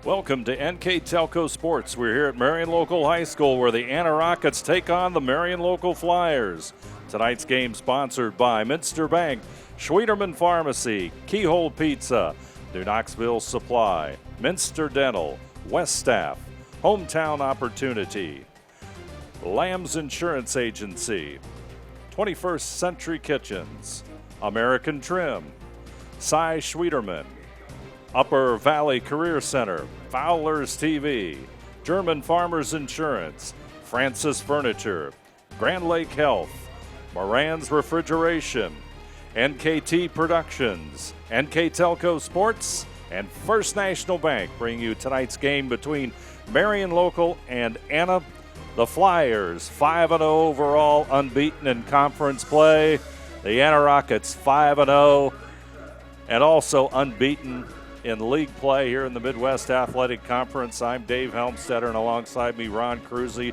Welcome to NKTelco Sports. We're here at Marion Local High School where the Anna Rockets take on the Marion Local Flyers. Tonight's game sponsored by Minster Bank, Schwederman Pharmacy, Keyhole Pizza, New Knoxville Supply, Minster Dental, West Staff, Hometown Opportunity, Lamb's Insurance Agency, 21st Century Kitchens, American Trim, Cy Schwederman, Upper Valley Career Center, Fowler's TV, German Farmers Insurance, Francis Furniture, Grand Lake Health, Moran's Refrigeration, NKT Productions, NKTelco Sports, and First National Bank bring you tonight's game between Marion Local and Anna. The Flyers, 5-0 overall, unbeaten in conference play. The Anna Rockets, 5-0, and also unbeaten in league play here in the Midwest Athletic Conference. I'm Dave Helmstetter, and alongside me, Ron Cruzy,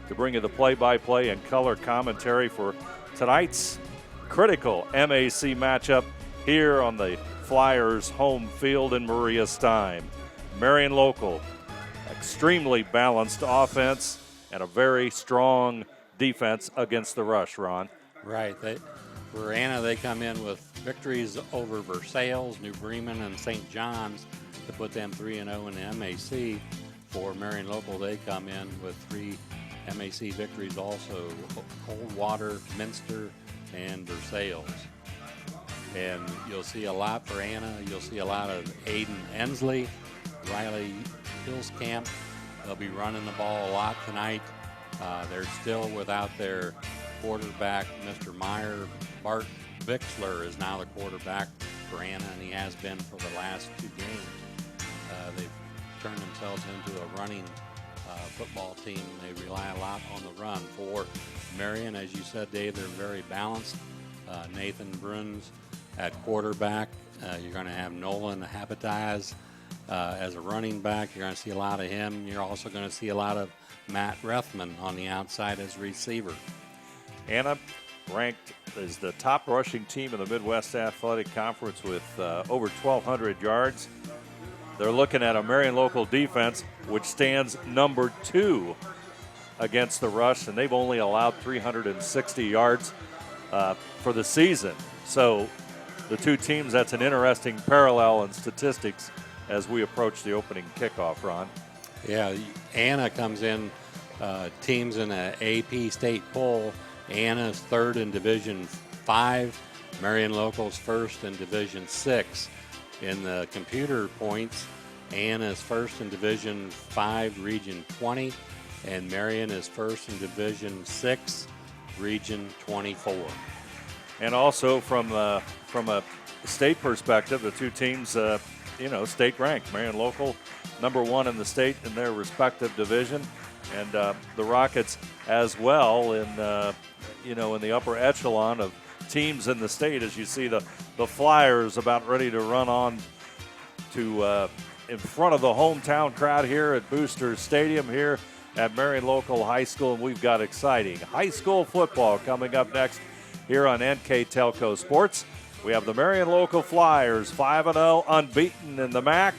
to bring you the play-by-play and color commentary for tonight's critical MAC matchup here on the Flyers' home field in Maria Stein. Marion Local, extremely balanced offense and a very strong defense against the rush, Ron. Right. For Anna, they come in with victories over Versailles, New Bremen, and St. John's to put them 3-0 in the MAC. For Marion Local, they come in with 3 MAC victories also, Coldwater, Minster, and Versailles. And you'll see a lot for Anna. You'll see a lot of Aiden Ensley, Riley Hillscamp. They'll be running the ball a lot tonight. They're still without their quarterback, Mr. Meyer. Bart Bixler is now the quarterback for Anna, and he has been for the last 2 games. They've turned themselves into a running football team. They rely a lot on the run. For Marion, as you said, Dave, they're very balanced. Nathan Bruns at quarterback. You're going to have Nolan Habitaz as a running back. You're going to see a lot of him. You're also going to see a lot of Matt Rethman on the outside as receiver. Anna ranked as the top rushing team in the Midwest Athletic Conference with over 1,200 yards. They're looking at a Marion Local defense which stands number 2 against the rush, and they've only allowed 360 yards for the season. So the two teams, that's an interesting parallel in statistics as we approach the opening kickoff, Ron. Yeah, Anna comes in, teams in an AP state poll. Anna's 3rd in Division 5, Marion Local's 1st in Division 6. In the computer points, Anna's 1st in Division 5, Region 20, and Marion is 1st in Division 6, Region 24. And also from a state perspective, the two teams, state ranked. Marion Local, number 1 in the state in their respective division, and the Rockets as well in the upper echelon of teams in the state. As you see the Flyers about ready to run on to in front of the hometown crowd here at Booster Stadium here at Marion Local High School, and we've got exciting high school football coming up next here on NKTelco Sports. We have the Marion Local Flyers, 5-0, unbeaten in the MAC,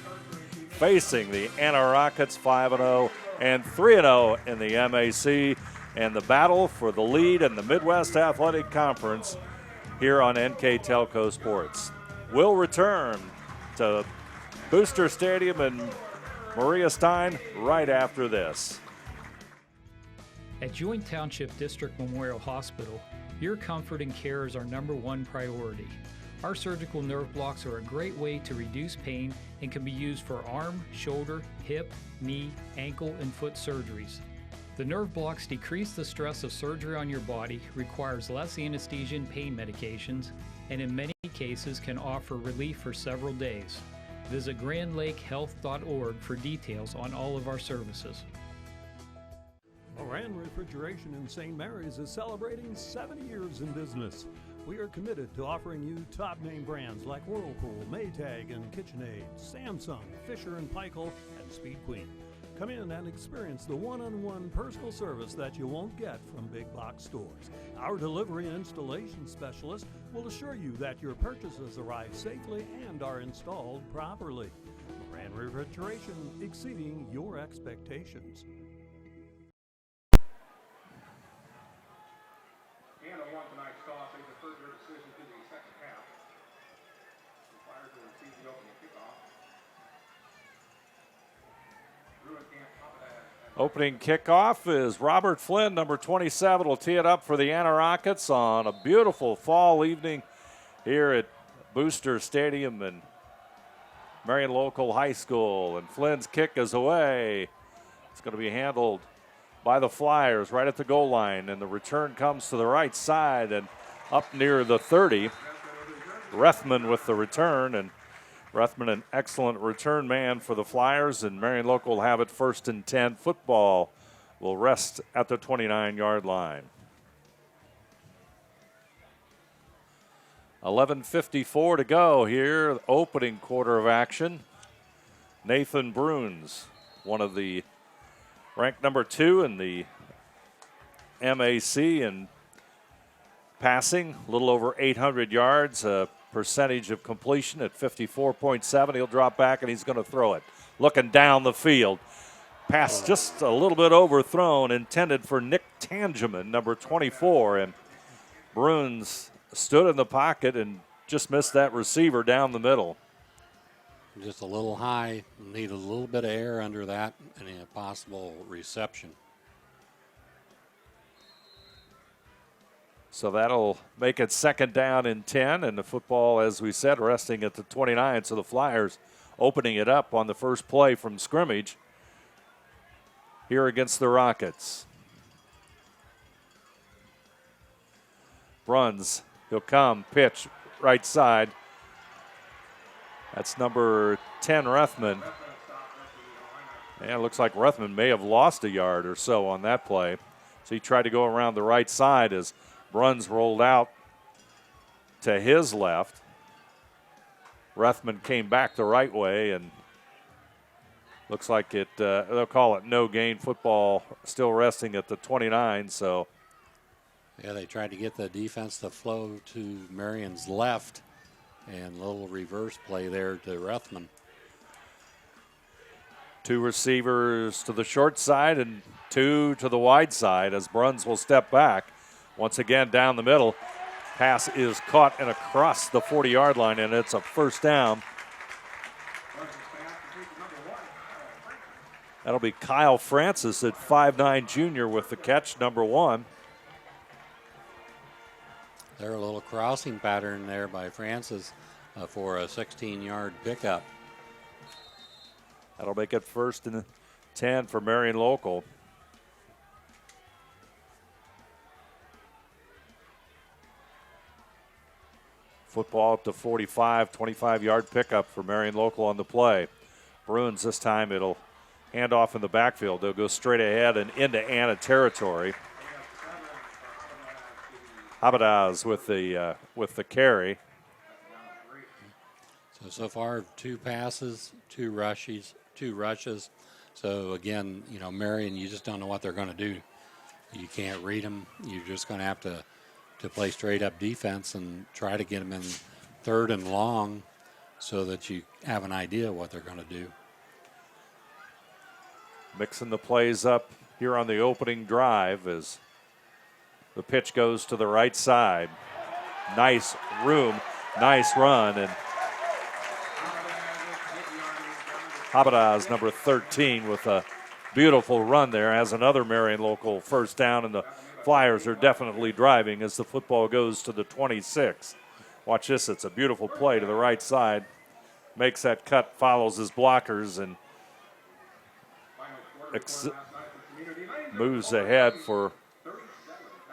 facing the Anna Rockets, 5-0 and 3-0 in the MAC, and the battle for the lead in the Midwest Athletic Conference here on NKTelco Sports. We'll return to Booster Stadium in Maria Stein right after this. At Joint Township District Memorial Hospital, your comfort and care is our #1 priority. Our surgical nerve blocks are a great way to reduce pain and can be used for arm, shoulder, hip, knee, ankle, and foot surgeries. The nerve blocks decrease the stress of surgery on your body, requires less anesthesia and pain medications, and in many cases can offer relief for several days. Visit grandlakehealth.org for details on all of our services. Moran Refrigeration in St. Mary's is celebrating 70 years in business. We are committed to offering you top name brands like Whirlpool, Maytag, and KitchenAid, Samsung, Fisher & Paykel, and Speed Queen. Come in and experience the one-on-one personal service that you won't get from big box stores. Our delivery and installation specialist will assure you that your purchases arrive safely and are installed properly. Moran and refrigeration exceeding your expectations. And a one tonight's toss, they deferred their decision to the second half. The Flyers will receive the opening kickoff. Bruin can't pop it as Opening kickoff is Robert Flynn, number 27, will tee it up for the Anna Rockets on a beautiful fall evening here at Booster Stadium in Marion Local High School. And Flynn's kick is away. It's going to be handled by the Flyers right at the goal line, and the return comes to the right side and up near the 30. Rethman with the return, and Rethman an excellent return man for the Flyers, and Marion Local will have it 1st and 10. Football will rest at the 29-yard line. 11:54 to go here, opening quarter of action. Nathan Bruins, one of the ranked number 2 in the MAC in passing, a little over 800 yards, a percentage of completion at 54.7. He'll drop back and he's going to throw it. Looking down the field. Pass just a little bit overthrown, intended for Nick Tangeman, number 24. And Bruins stood in the pocket and just missed that receiver down the middle. Just a little high, need a little bit of air under that and a possible reception. So that'll make it 2nd down and 10, and the football, as we said, resting at the 29. So the Flyers opening it up on the first play from scrimmage here against the Rockets. Bruns, he'll come, pitch, right side. That's number 10, Rethman. And it looks like Rethman may have lost a yard or so on that play. So he tried to go around the right side as Bruns rolled out to his left. Rethman came back the right way, and looks like it, they'll call it no gain. Football still resting at the 29, so. Yeah, they tried to get the defense to flow to Marion's left, and a little reverse play there to Rethman. 2 receivers to the short side and 2 to the wide side as Bruns will step back. Once again, down the middle. Pass is caught and across the 40-yard line, and it's a 1st down. That'll be Kyle Francis at 5'9" junior with the catch, number 1. There a little crossing pattern there by Francis for a 16-yard pickup. That'll make it 1st and 10 for Marion Local. Football up to 45, 25-yard pickup for Marion Local on the play. Bruins this time it'll hand off in the backfield. They'll go straight ahead and into Anna territory. Abadaz with the carry. So far, 2 passes, 2 rushes. So again, you know, Marion, you just don't know what they're going to do. You can't read them. You're just going to have to play straight up defense and try to get them in 3rd and long so that you have an idea what they're going to do. Mixing the plays up here on the opening drive as the pitch goes to the right side. Nice room, nice run, and Abadaz, number 13, with a beautiful run there, has another Marion Local 1st down, and the Flyers are definitely driving as the football goes to the 26. Watch this, it's a beautiful play to the right side. Makes that cut, follows his blockers, and moves ahead for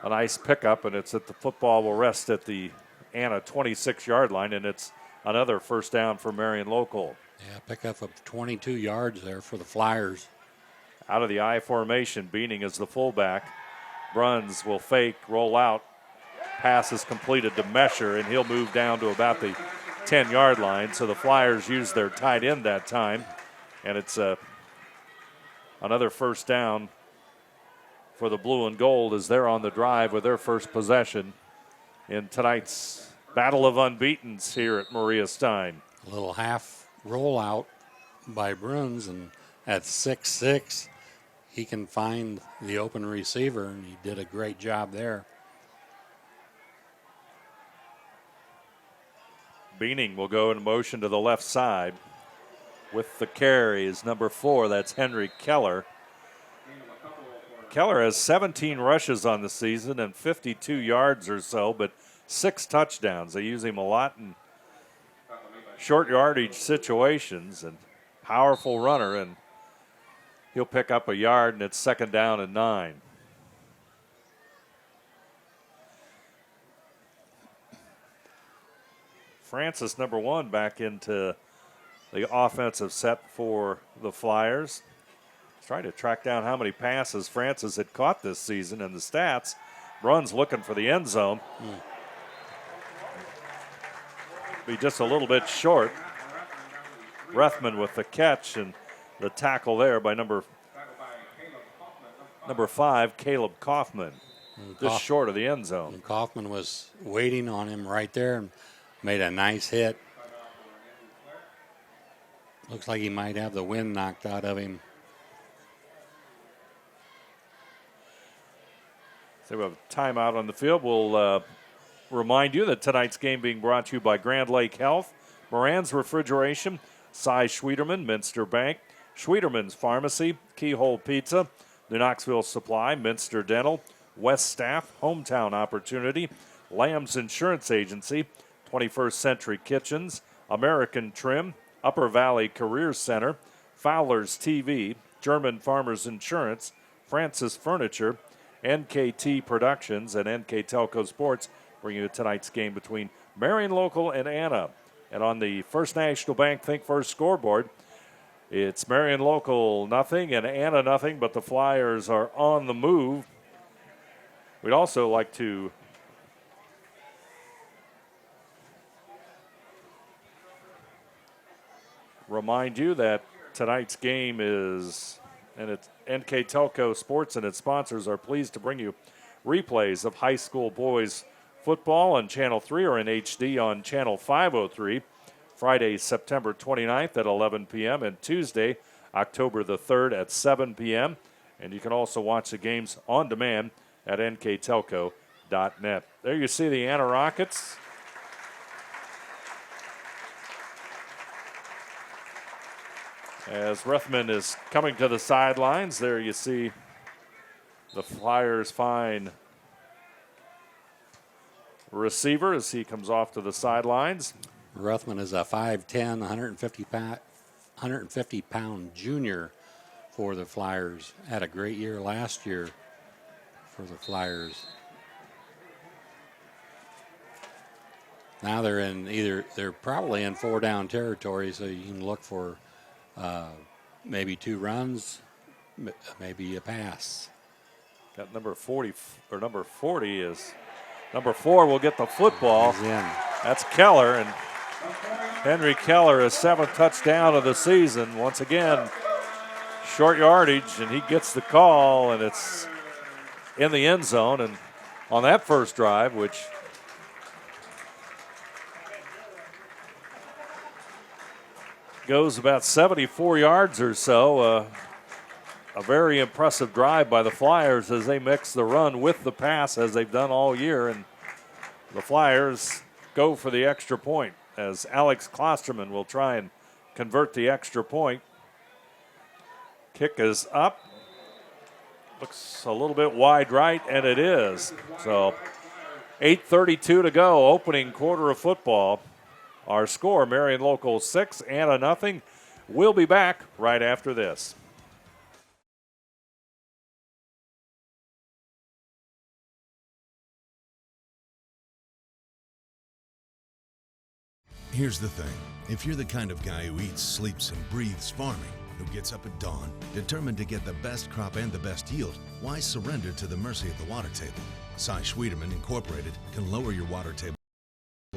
a nice pickup, and it's at the football will rest at the Anna 26-yard line, and it's another 1st down for Marion Local. Yeah, pickup of 22 yards there for the Flyers. Out of the I formation, Beaning is the fullback. Bruns will fake, roll out. Pass is completed to Mesher, and he'll move down to about the 10-yard line. So the Flyers use their tight end that time, and it's another 1st down for the blue and gold as they're on the drive with their first possession in tonight's Battle of Unbeatens here at Maria Stein. A little half rollout by Bruns, and at 6'6", he can find the open receiver, and he did a great job there. Beaning will go in motion to the left side. With the carry is number 4. That's Henry Keller. Keller has 17 rushes on the season and 52 yards or so, but 6 touchdowns. They use him a lot in short yardage situations, and powerful runner, and he'll pick up a yard, and it's 2nd down and 9. Francis, number 1, back into the offensive set for the Flyers. Trying to track down how many passes Francis had caught this season, and the stats. Runs looking for the end zone. Be just a little bit short. Rethman with the catch and the tackle there by number 5, Caleb Kaufman. Just short of the end zone. And Kaufman was waiting on him right there and made a nice hit. Looks like he might have the wind knocked out of him. So we have a timeout on the field. We'll remind you that tonight's game being brought to you by Grand Lake Health, Moran's Refrigeration, Cy Schwieterman, Minster Bank, Schwieterman's Pharmacy, Keyhole Pizza, New Knoxville Supply, Minster Dental, West Staff, Hometown Opportunity, Lamb's Insurance Agency, 21st Century Kitchens, American Trim, Upper Valley Career Center, Fowler's TV, German Farmers Insurance, Francis Furniture, NKT Productions, and NKTelco Sports bring you tonight's game between Marion Local and Anna. And on the First National Bank Think First scoreboard, it's Marion Local nothing and Anna nothing, but the Flyers are on the move. We'd also like to remind you that tonight's game is, and it's NKTelco Sports and its sponsors are pleased to bring you replays of high school boys football on Channel 3 or in HD on Channel 503, Friday, September 29th at 11 p.m. and Tuesday, October the 3rd at 7 p.m. And you can also watch the games on demand at nktelco.net. There you see the Anna Rockets. As Rethman is coming to the sidelines, there you see the Flyers find receiver as he comes off to the sidelines. Rethman is a 5'10", 150-pound junior for the Flyers. Had a great year last year for the Flyers. Now they're probably in 4-down territory, so you can look for maybe 2 runs, maybe a pass. Got number 40 is number 4 will get the football. He's in. That's Keller, and Henry Keller, his 7th touchdown of the season. Once again, short yardage, and he gets the call, and it's in the end zone. And on that first drive, which goes about 74 yards or so, a very impressive drive by the Flyers as they mix the run with the pass as they've done all year. And the Flyers go for the extra point as Alex Klosterman will try and convert the extra point. Kick is up. Looks a little bit wide right, and it is. So 8:32 to go, opening quarter of football. Our score, Marion Local 6, Anna nothing. We'll be back right after this. Here's the thing. If you're the kind of guy who eats, sleeps, and breathes farming, who gets up at dawn, determined to get the best crop and the best yield, why surrender to the mercy of the water table? Cy Schwieterman Incorporated can lower your water table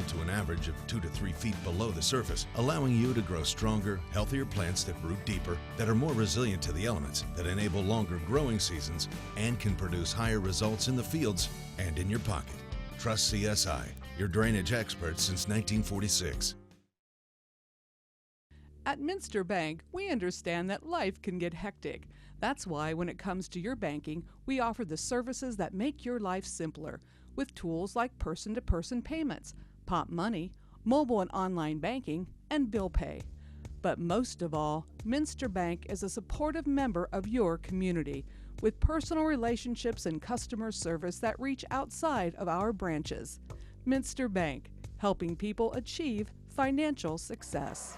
to an average of 2 to 3 feet below the surface, allowing you to grow stronger, healthier plants that root deeper, that are more resilient to the elements, that enable longer growing seasons, and can produce higher results in the fields and in your pocket. Trust CSI, your drainage experts since 1946. At Minster Bank, we understand that life can get hectic. That's why when it comes to your banking, we offer the services that make your life simpler with tools like person-to-person payments, Pop Money, mobile and online banking, and bill pay. But most of all, Minster Bank is a supportive member of your community with personal relationships and customer service that reach outside of our branches. Minster Bank, helping people achieve financial success.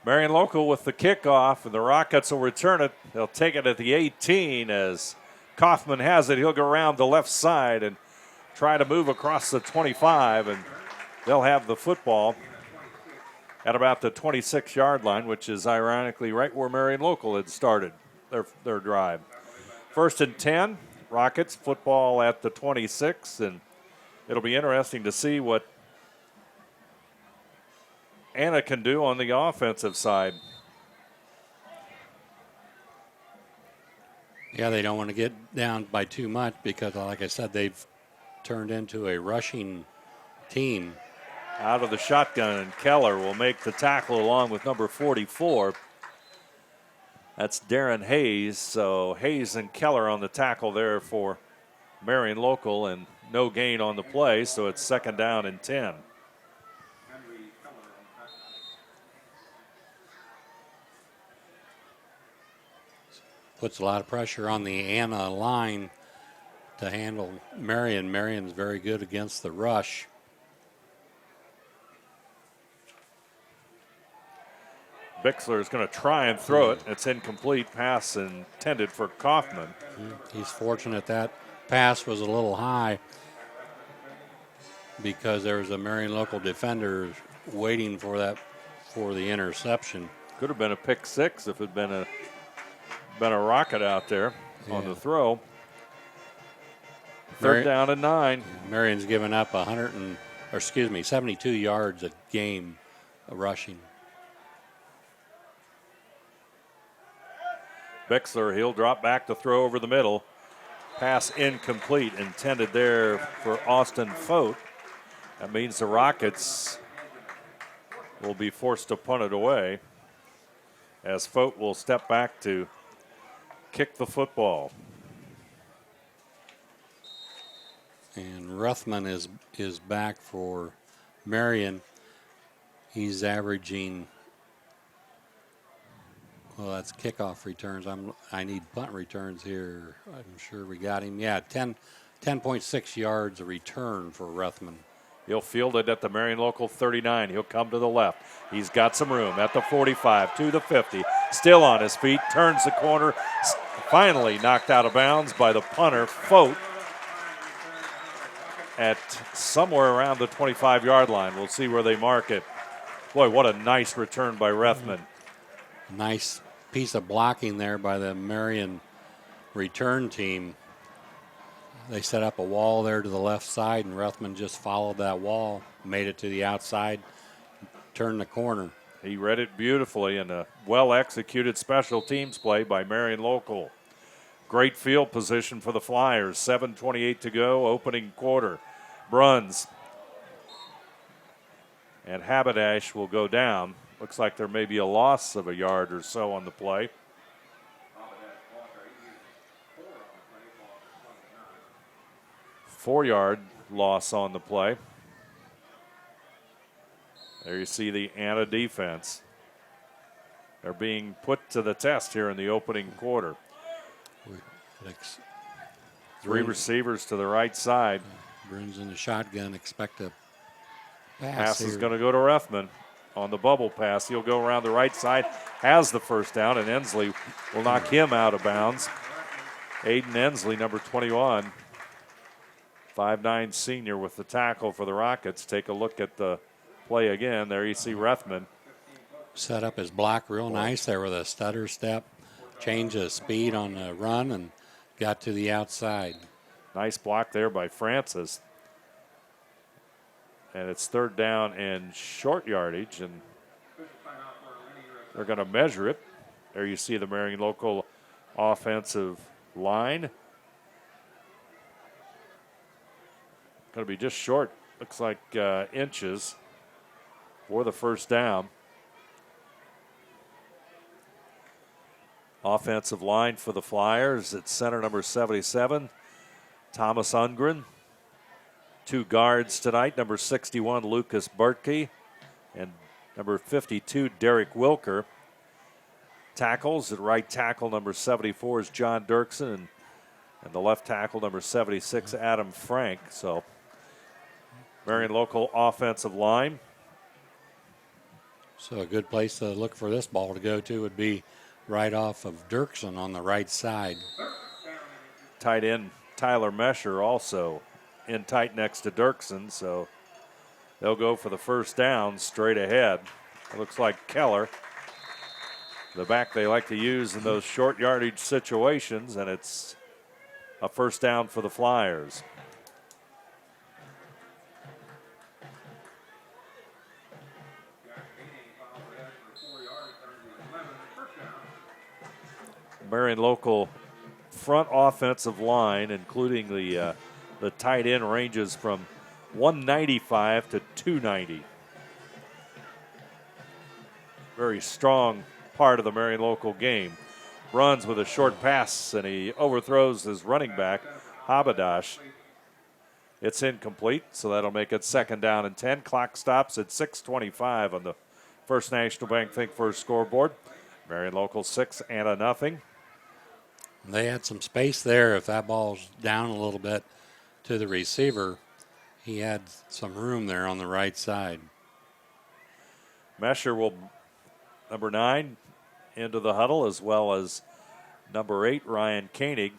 Marion Local with the kickoff, and the Rockets will return it. They'll take it at the 18 as Kaufman has it. He'll go around the left side and try to move across the 25, and they'll have the football at about the 26-yard line, which is ironically right where Marion Local had started their drive. 1st and 10, Rockets, football at the 26, and it'll be interesting to see what Anna can do on the offensive side. Yeah, they don't want to get down by too much because, like I said, they've turned into a rushing team. Out of the shotgun, and Keller will make the tackle along with number 44. That's Darren Hayes. So Hayes and Keller on the tackle there for Marion Local, and no gain on the play, so it's 2nd down and 10. Puts a lot of pressure on the Anna line to handle Marion. Marion's very good against the rush. Bixler is going to try and throw it. It's incomplete. Pass intended for Kaufman. He's fortunate that pass was a little high because there was a Marion Local defender waiting for the interception. Could have been a pick six if it had been a rocket out there on the throw. 3rd down and 9. Marion's given up 72 yards a game rushing. Bixler, he'll drop back to throw over the middle. Pass incomplete, intended there for Austin Fote. That means the Rockets will be forced to punt it away as Fote will step back to kick the football. And Ruthman is back for Marion. He's averaging, well, that's kickoff returns. I need punt returns here. I'm sure we got him. Yeah, 10.6 yards a return for Ruthman. He'll field it at the Marion Local 39. He'll come to the left. He's got some room at the 45, to the 50. Still on his feet, turns the corner. Finally knocked out of bounds by the punter, Fote, at somewhere around the 25-yard line. We'll see where they mark it. Boy, what a nice return by Ruthman. Nice piece of blocking there by the Marion return team. They set up a wall there to the left side, and Ruthman just followed that wall, made it to the outside, turned the corner. He read it beautifully, and a well-executed special teams play by Marion Local. Great field position for the Flyers. 7:28 to go, opening quarter. Bruns and Haberdash will go down. Looks like there may be a loss of a yard or so on the play. 4-yard loss on the play. There you see the Anna defense. They're being put to the test here in the opening quarter. 3 receivers to the right side. Bruins in the shotgun, expect a Pass is going to go to Ruthman on the bubble pass. He'll go around the right side, has the first down, and Ensley will knock him out of bounds. Aiden Ensley, number 21, 5'9" senior with the tackle for the Rockets. Take a look at the play again. There you see Ruthman. Set up his block real nice there with a stutter step, change of speed on the run, and got to the outside. Nice block there by Francis. And it's 3rd down and short yardage, and they're going to measure it. There you see the Marion Local offensive line. Going to be just short, looks like inches for the first down. Offensive line for the Flyers at center, number 77, Thomas Ungren. 2 guards tonight, number 61, Lucas Bertke, and number 52, Derek Wilker. Tackles at right tackle, number 74 is John Dirksen, and the left tackle, number 76, Adam Frank. So, Marion local offensive line. So a good place to look for this ball to go to would be right off of Dirksen on the right side. Tight end Tyler Mesher also in tight next to Dirksen, so they'll go for the first down straight ahead. It looks like Keller, the back they like to use in those short yardage situations, and it's a first down for the Flyers. Marion local front offensive line, including the tight end, ranges from 195 to 290. Very strong part of the Marion local game. Runs with a short pass, and he overthrows his running back, Habadash. It's incomplete, so that'll make it second down and 10. Clock stops at 6:25 on the First National Bank Think First scoreboard. Marion local 6-0. They had some space there. If that ball's down a little bit to the receiver, he had some room there on the right side. Mesher will, number 9, into the huddle, as well as number 8, Ryan Koenig.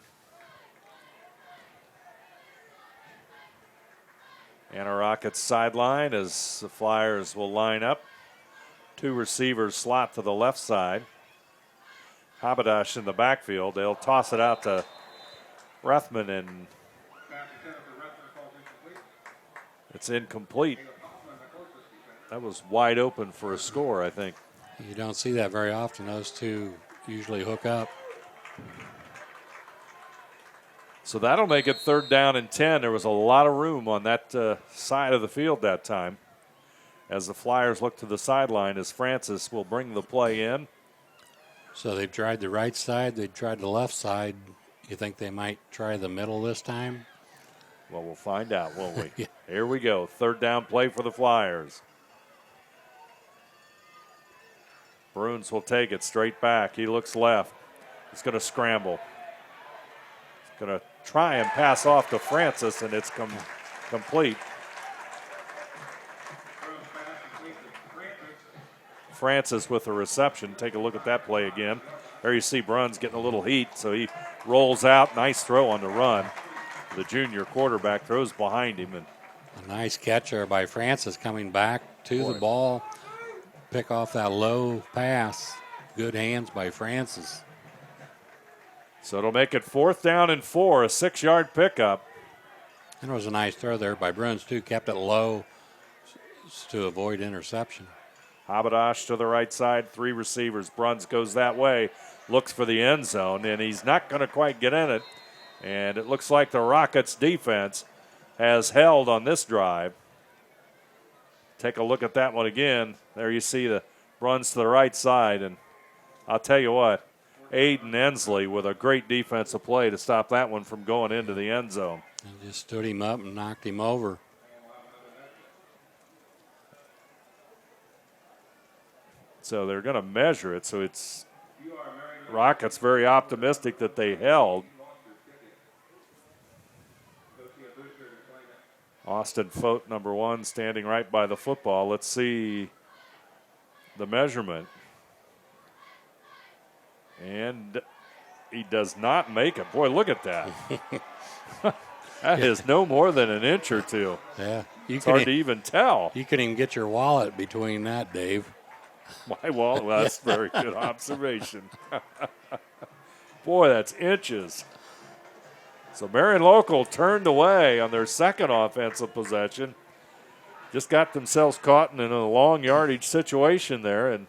And a Rockets sideline as the Flyers will line up. 2 receivers slot to the left side. Habadash in the backfield. They'll toss it out to Rethman, and it's incomplete. That was wide open for a score, I think. You don't see that very often. Those two usually hook up. So that'll make it third down and 10. There was a lot of room on that side of the field that time. As the Flyers look to the sideline, as Francis will bring the play in. So they've tried the right side. They tried the left side. You think they might try the middle this time? Well, we'll find out, won't we? Yeah. Here we go. Third down play for the Flyers. Bruins will take it straight back. He looks left. He's going to scramble. He's going to try and pass off to Francis, and it's complete. Francis with the reception. Take a look at that play again. There you see Bruns getting a little heat, so he rolls out. Nice throw on the run. The junior quarterback throws behind him. And a nice catch there by Francis coming back to the ball. Pick off that low pass. Good hands by Francis. So it'll make it fourth down and 4, a 6-yard pickup. And it was a nice throw there by Bruns, too. Kept it low to avoid interception. Habadash to the right side, 3 receivers. Bruns goes that way, looks for the end zone, and he's not going to quite get in it. And it looks like the Rockets defense has held on this drive. Take a look at that one again. There you see the Bruns to the right side, and I'll tell you what, Aiden Ensley with a great defensive play to stop that one from going into the end zone. And just stood him up and knocked him over. So they're going to measure it. So it's Rockets very optimistic that they held. Austin Fote, number 1, standing right by the football. Let's see the measurement. And he does not make it. Boy, look at that. That is no more than an inch or 2. Yeah. It's hard to even tell. You couldn't even get your wallet between that, Dave. My wallet? Well, that's a very good observation. Boy, that's inches. So Marion Local turned away on their second offensive possession. Just got themselves caught in a long yardage situation there, and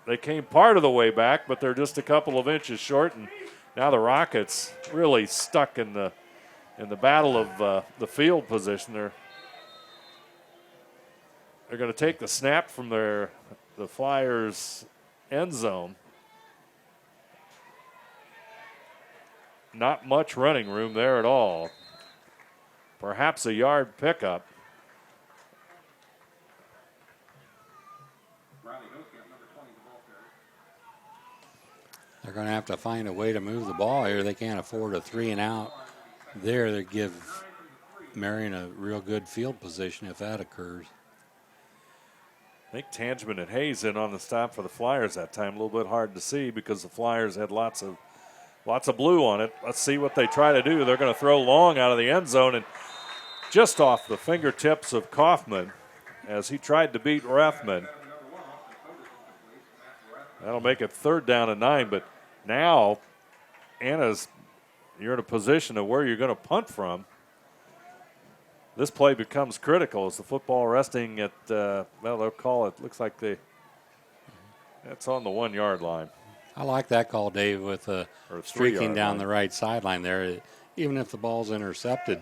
they came part of the way back, but they're just a couple of inches short, and now the Rockets really stuck in the battle of the field position. They're going to take the snap from the Flyers' end zone. not much running room there at all. Perhaps a yard pickup. They're going to have to find a way to move the ball here. They can't afford a 3 and out there to give Marion a real good field position if that occurs. I think Tangeman and Hayes in on the stop for the Flyers that time. A little bit hard to see because the Flyers had lots of blue on it. Let's see what they try to do. They're going to throw long out of the end zone and just off the fingertips of Kaufman as he tried to beat Rethman. That'll make it 3rd down and 9, but now you're in a position of where you're going to punt from. This play becomes critical as the football resting at, they'll call it, looks like that's on the 1 yard line. I like that call, Dave, with streaking down the right sideline there. Even if the ball's intercepted,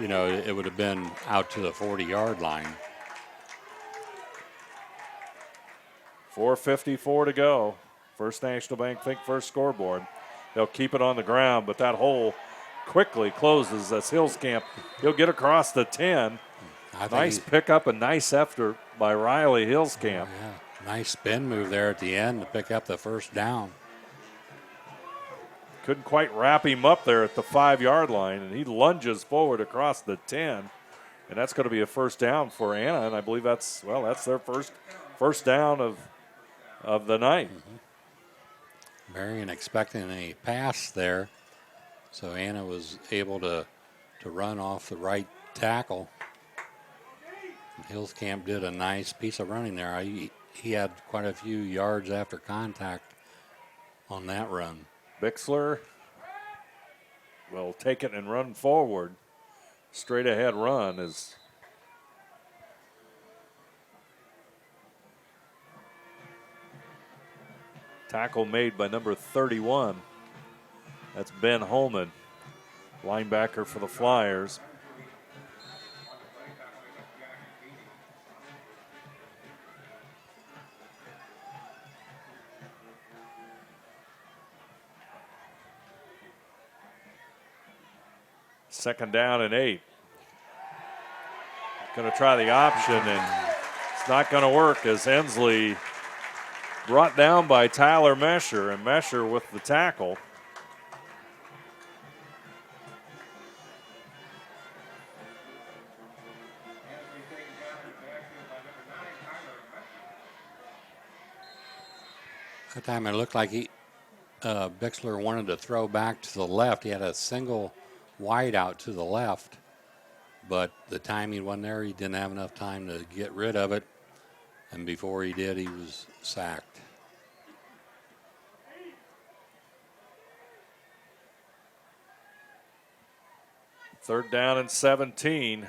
it would have been out to the 40-yard line. 4:54 to go. First National Bank Think First scoreboard. They'll keep it on the ground, but that hole quickly closes as Hillscamp. He'll get across the 10. Nice pickup and nice effort by Riley Hillscamp. Yeah, nice spin move there at the end to pick up the first down. Couldn't quite wrap him up there at the 5 yard line, and he lunges forward across the 10. And that's going to be a first down for Anna, and I believe that's their first down of the night. Marion expecting a pass there, so Anna was able to run off the right tackle. And Hillscamp did a nice piece of running there. He had quite a few yards after contact on that run. Bixler will take it and run forward. Straight ahead run is tackle made by number 31. That's Ben Holman, linebacker for the Flyers. Second down and 8. Going to try the option, and it's not going to work as Ensley brought down by Tyler Mesher, and Mesher with the tackle. That time it looked like Bixler wanted to throw back to the left. He had a single wide out to the left, but the timing wasn't there. He didn't have enough time to get rid of it, and before he did, he was sacked. Third down and 17,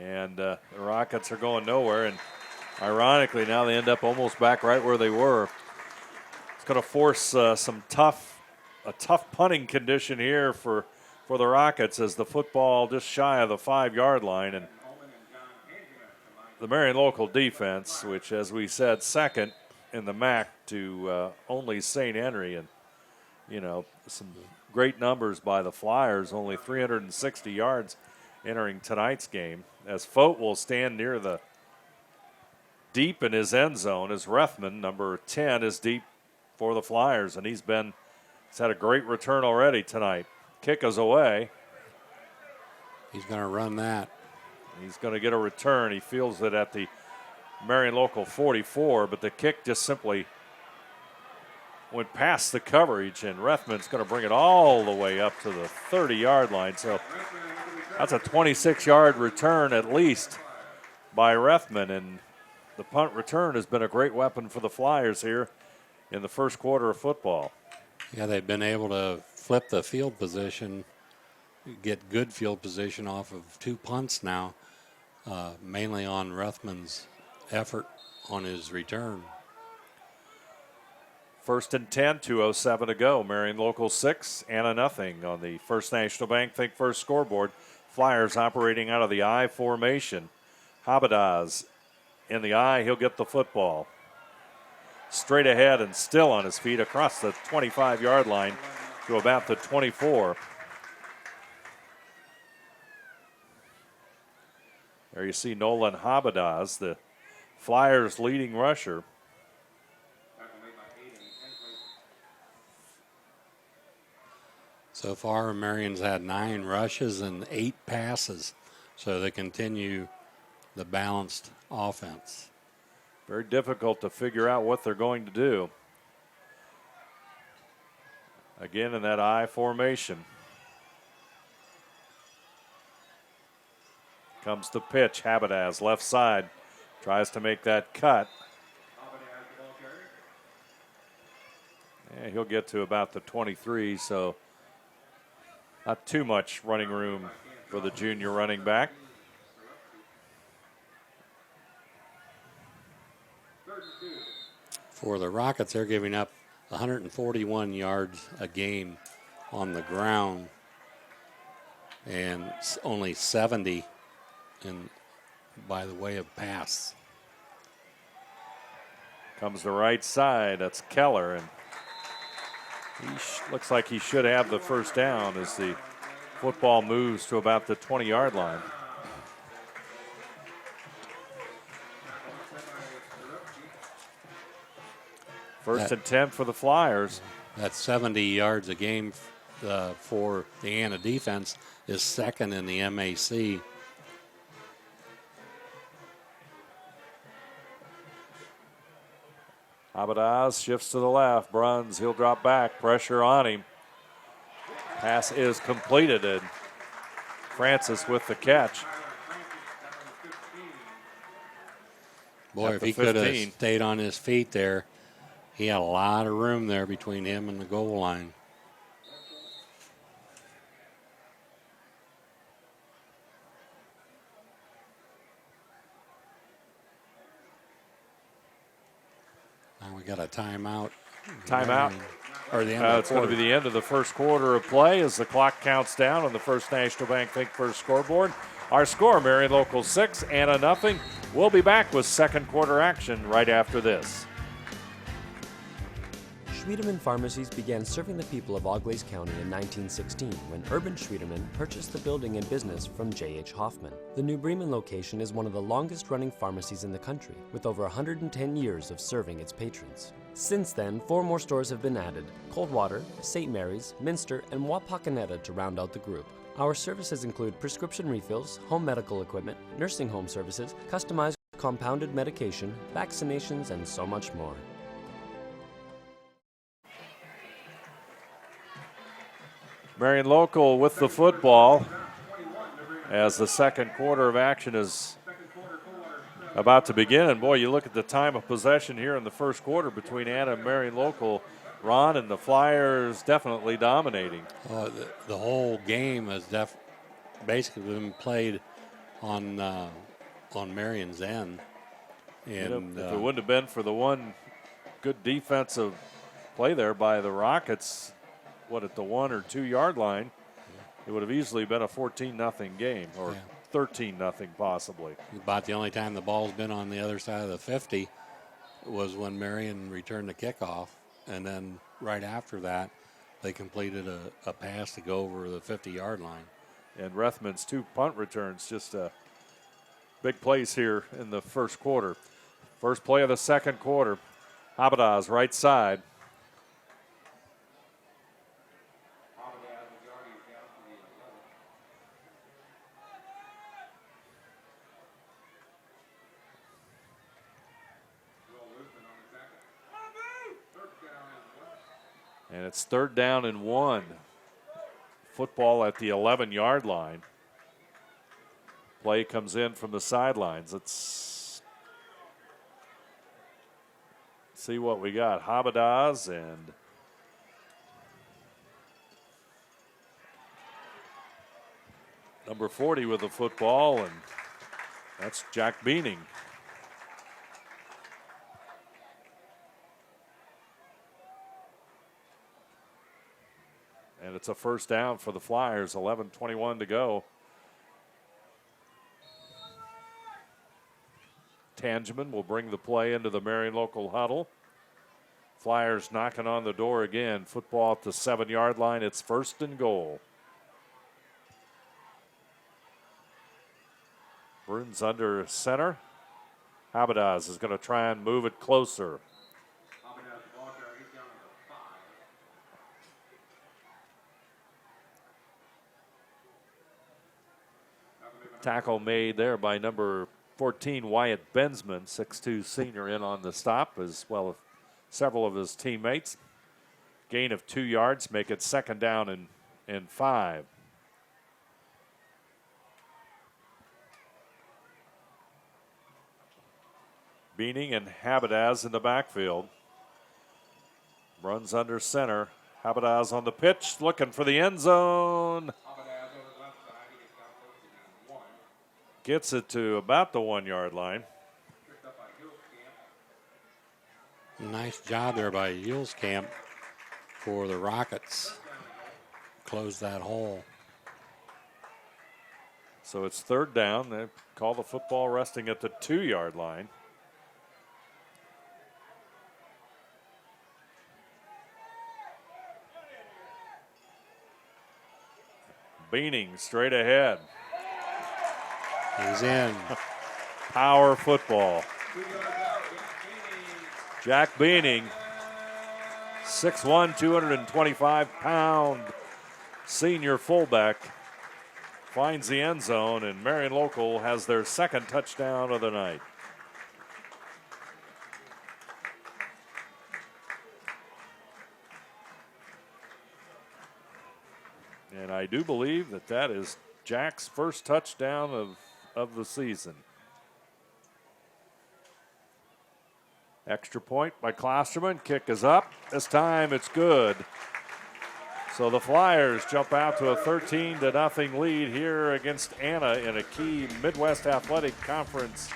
and the Rockets are going nowhere, and ironically now they end up almost back right where they were. It's going to force a tough punting condition here for the Rockets as the football just shy of the 5 yard line, and the Marion local defense, which as we said second in the MAC to only St. Henry, and some great numbers by the Flyers, only 360 yards entering tonight's game, as Fote will stand near the deep in his end zone as Rethman, number 10, is deep for the Flyers, and he's had a great return already tonight. Kick is away. He's going to run that. He's going to get a return. He feels it at the Marion local 44, but the kick just simply went past the coverage, and Rethman's going to bring it all the way up to the 30-yard line. So that's a 26-yard return at least by Rethman, and the punt return has been a great weapon for the Flyers here in the first quarter of football. Yeah, they've been able to flip the field position, get good field position off of 2 punts now, mainly on Rethman's effort on his return. First and 10, 2:07 to go. Marion local 6, Anna nothing on the First National Bank Think First scoreboard. Flyers operating out of the I formation. Habadaz in the I, he'll get the football. Straight ahead and still on his feet across the 25-yard line to about the 24. There you see Nolan Habadaz, the Flyers' leading rusher. So far, Marion's had 9 rushes and 8 passes, so they continue the balanced offense. Very difficult to figure out what they're going to do. Again in that I formation. Comes the pitch. Habadaz, left side, tries to make that cut. And he'll get to about the 23, so not too much running room for the junior running back. For the Rockets, they're giving up 141 yards a game on the ground and only 70 by the way of pass. Comes the right side. That's Keller, and looks like he should have the first down as the football moves to about the 20-yard line. First and 10 for the Flyers. That's 70 yards a game for the Anna defense, is second in the MAC. Abadaz shifts to the left. Bruns, he'll drop back. Pressure on him. Pass is completed, and Francis with the catch. Boy, if he could have stayed on his feet there, he had a lot of room there between him and the goal line. Now we got a timeout. Timeout. Or the end of the it's going to be the end of the first quarter of play as the clock counts down on the First National Bank Think First scoreboard. Our score, Marion Local 6, Anna nothing. We'll be back with second quarter action right after this. Schwiedemann Pharmacies began serving the people of Auglaize County in 1916 when Urban Schwiedemann purchased the building and business from J.H. Hoffman. The New Bremen location is one of the longest-running pharmacies in the country, with over 110 years of serving its patrons. Since then, 4 more stores have been added: Coldwater, St. Mary's, Minster, and Wapakoneta to round out the group. Our services include prescription refills, home medical equipment, nursing home services, customized compounded medication, vaccinations, and so much more. Marion Local with the football as the second quarter of action is about to begin. And boy, you look at the time of possession here in the first quarter between Anna and Marion Local. Ron, and the Flyers definitely dominating. The whole game has basically been played on Marion's end. And if it wouldn't have been for the one good defensive play there by the Rockets, at the 1 or 2 yard line, it would have easily been a 14-0 game, or 13-0 possibly. About the only time the ball's been on the other side of the 50 was when Marion returned the kickoff, and then right after that, they completed a pass to go over the 50-yard line. And Rethman's 2 punt returns, just big plays here in the first quarter. First play of the second quarter. Abadaz, right side. And it's 3rd down and 1. Football at the 11-yard line. Play comes in from the sidelines. Let's see what we got. Habadaz and number 40 with the football, and that's Jack Beaning. And it's a first down for the Flyers, 11:21 to go. Tangeman will bring the play into the Marion Local huddle. Flyers knocking on the door again. Football at the 7-yard line. It's 1st and goal. Bruins under center. Habadaz is going to try and move it closer. Tackle made there by number 14, Wyatt Bensman, 6'2 senior, in on the stop, as well as several of his teammates. Gain of 2 yards, make it 2nd down and 5. Beaning and Habadaz in the backfield. Runs under center. Habadaz on the pitch, looking for the end zone. Gets it to about the 1-yard line. Nice job there by Camp for the Rockets. Close that hole. So it's 3rd down. They call the football resting at the 2-yard line. Beaning straight ahead. He's in. Power football. Jack Beaning, 6'1", 225-pound senior fullback, finds the end zone, and Marion Local has their 2nd touchdown of the night. And I do believe that is Jack's 1st touchdown of the season. Extra point by Klosterman. Kick is up. This time it's good. So the Flyers jump out to a 13-0 lead here against Anna in a key Midwest Athletic Conference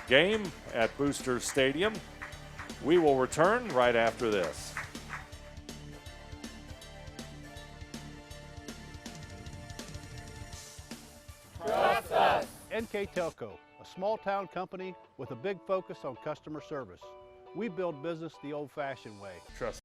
game at Booster Stadium. We will return right after this. Trust us. NKTelco, a small-town company with a big focus on customer service. We build business the old-fashioned way. Trust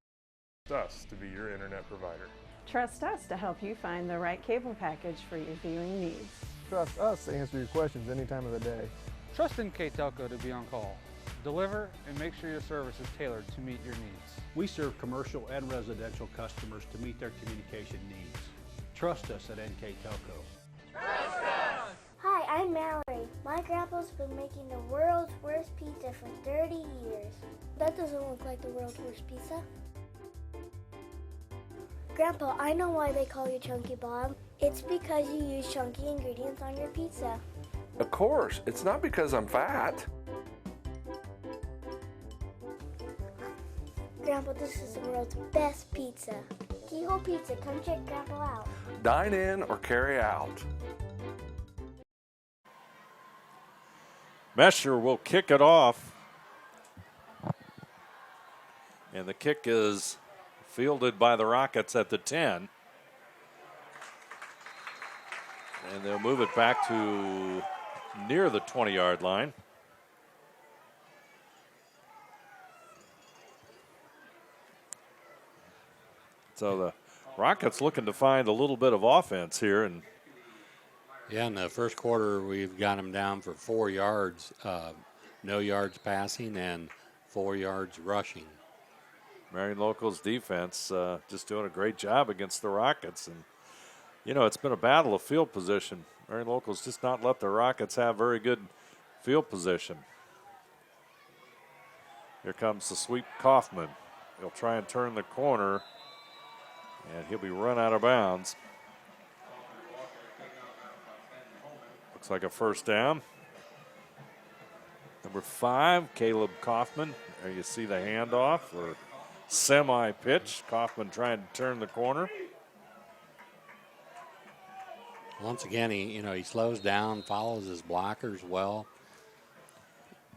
us to be your internet provider. Trust us to help you find the right cable package for your viewing needs. Trust us to answer your questions any time of the day. Trust NKTelco to be on call. Deliver and make sure your service is tailored to meet your needs. We serve commercial and residential customers to meet their communication needs. Trust us at NKTelco. Trust us! Hi, I'm Mallory. My grandpa's been making the world's worst pizza for 30 years. That doesn't look like the world's worst pizza. Grandpa, I know why they call you Chunky Bob. It's because you use chunky ingredients on your pizza. Of course, it's not because I'm fat. Grandpa, this is the world's best pizza. Keyhole Pizza, come check Grandpa out. Dine in or carry out. Mesher will kick it off. And the kick is fielded by the Rockets at the 10. And they'll move it back to near the 20-yard line. So the Rockets looking to find a little bit of offense here. And yeah, in the first quarter, we've got them down for 4 yards, no yards passing and 4 yards rushing. Marion Local's defense just doing a great job against the Rockets. And, you know, it's been a battle of field position. Marion Local's just not let the Rockets have very good field position. Here comes the sweep Kaufman. He'll try and turn the corner, and he'll be run out of bounds. Looks like a first down. Number 5, Caleb Kaufman. There you see the handoff or semi-pitch. Kaufman trying to turn the corner. Once again, he slows down, follows his blockers well.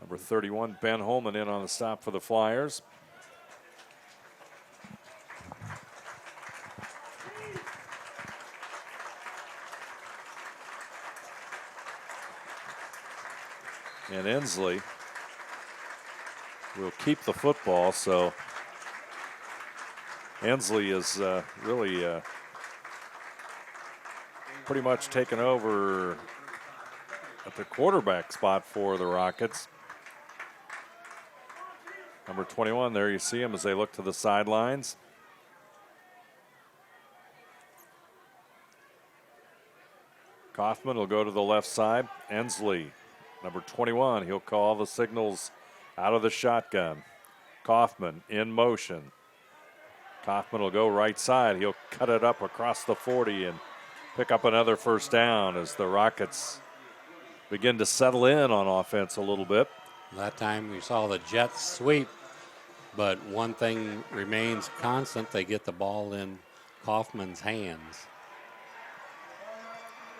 Number 31, Ben Holman, in on the stop for the Flyers. And Ensley will keep the football, so Ensley is really pretty much taken over at the quarterback spot for the Rockets. Number 21, there you see him as they look to the sidelines. Kaufman will go to the left side. Ensley, number 21, he'll call the signals out of the shotgun. Kaufman in motion. Kaufman will go right side. He'll cut it up across the 40 and pick up another first down as the Rockets begin to settle in on offense a little bit. That time we saw the Jets sweep, but one thing remains constant. They get the ball in Kaufman's hands.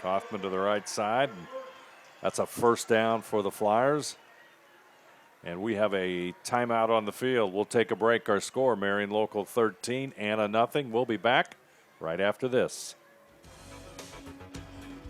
Kaufman to the right side. And that's a first down for the Flyers. And we have a timeout on the field. We'll take a break. Our score, Marion Local 13, Anna nothing. We'll be back right after this.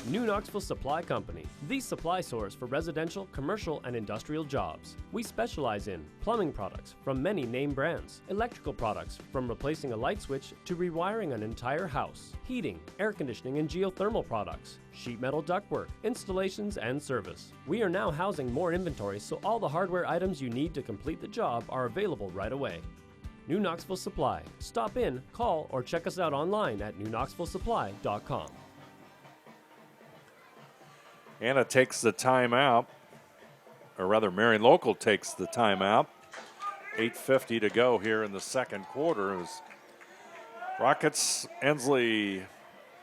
New Knoxville Supply Company, the supply source for residential, commercial, and industrial jobs. We specialize in plumbing products from many name brands, electrical products from replacing a light switch to rewiring an entire house, heating, air conditioning, and geothermal products, sheet metal ductwork, installations, and service. We are now housing more inventory, so all the hardware items you need to complete the job are available right away. New Knoxville Supply. Stop in, call, or check us out online at newknoxvillesupply.com. Anna takes the timeout, or rather Marion Local takes the timeout. 8:50 to go here in the second quarter. As Rockets, Ensley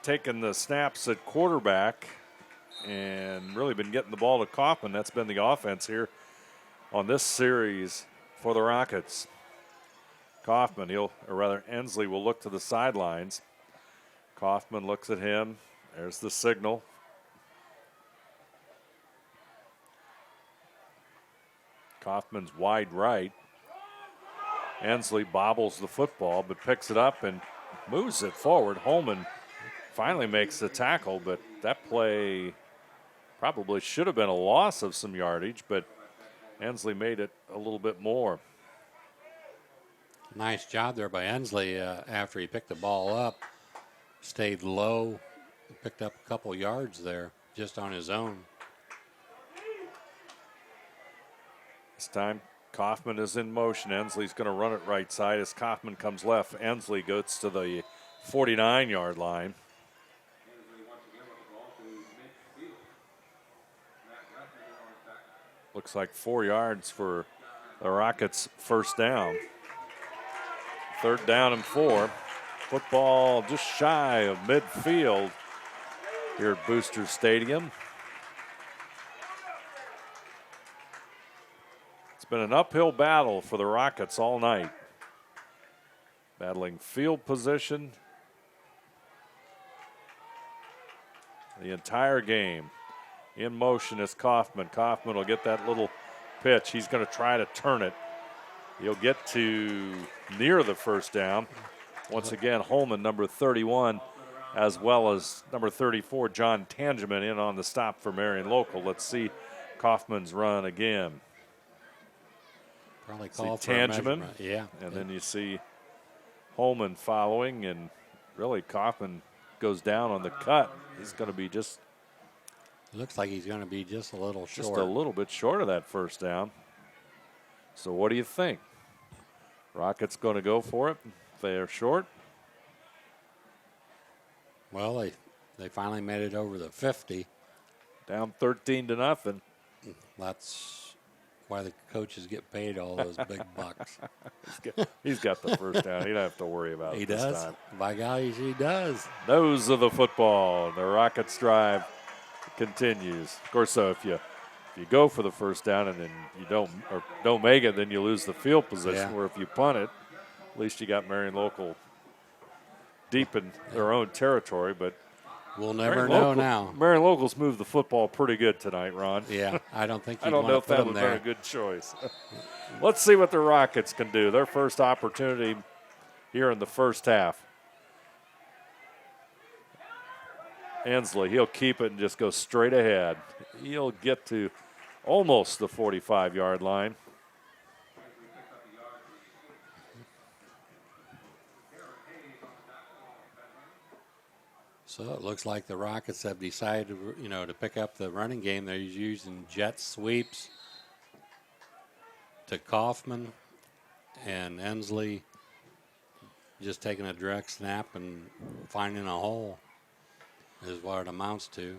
taking the snaps at quarterback and really been getting the ball to Kaufman. That's been the offense here on this series for the Rockets. Kaufman, Ensley will look to the sidelines. Kaufman looks at him. There's the signal. Kaufman's wide right. Ensley bobbles the football but picks it up and moves it forward. Holman finally makes the tackle, but that play probably should have been a loss of some yardage, but Ensley made it a little bit more. Nice job there by Ensley after he picked the ball up. Stayed low, picked up a couple yards there just on his own. This time, Kaufman is in motion. Ensley's going to run it right side. As Kaufman comes left, Ensley goes to the 49-yard line. Looks like 4 yards for the Rockets' first down. Third down and 4. Football just shy of midfield here at Booster Stadium. It's been an uphill battle for the Rockets all night. Battling field position the entire game. In motion is Kaufman. Kaufman will get that little pitch. He's going to try to turn it. He'll get to near the first down. Once again, Holman, number 31, as well as number 34, John Tangeman, in on the stop for Marion Local. Let's see Kaufman's run again. Probably see call for Tangeman, yeah. And then you see Holman following, and really Kaufman goes down on the cut. He's going to be just... Looks like he's going to be just a little short. Just a little bit short of that first down. So what do you think? Rockets going to go for it? They're short. Well, they finally made it over the 50. Down 13-0. That's why the coaches get paid all those big bucks. He's got the first down. He don't have to worry about it this does. time. By golly, he does. Nose of the football. The Rockets drive continues. Of course, so if you go for the first down and then you don't make it, then you lose the field position. Yeah. Where if you punt it, at least you got Marion Local deep in their own territory. But we'll never know now. Marion Local's moved the football pretty good tonight, Ron. Yeah, I don't think I don't know if that would have been a good choice. Let's see what the Rockets can do. Their first opportunity here in the first half. Ensley, he'll keep it and just go straight ahead. He'll get to almost the 45-yard line. So it looks like the Rockets have decided, to pick up the running game. They're using jet sweeps to Kaufman, and Ensley just taking a direct snap and finding a hole is what it amounts to.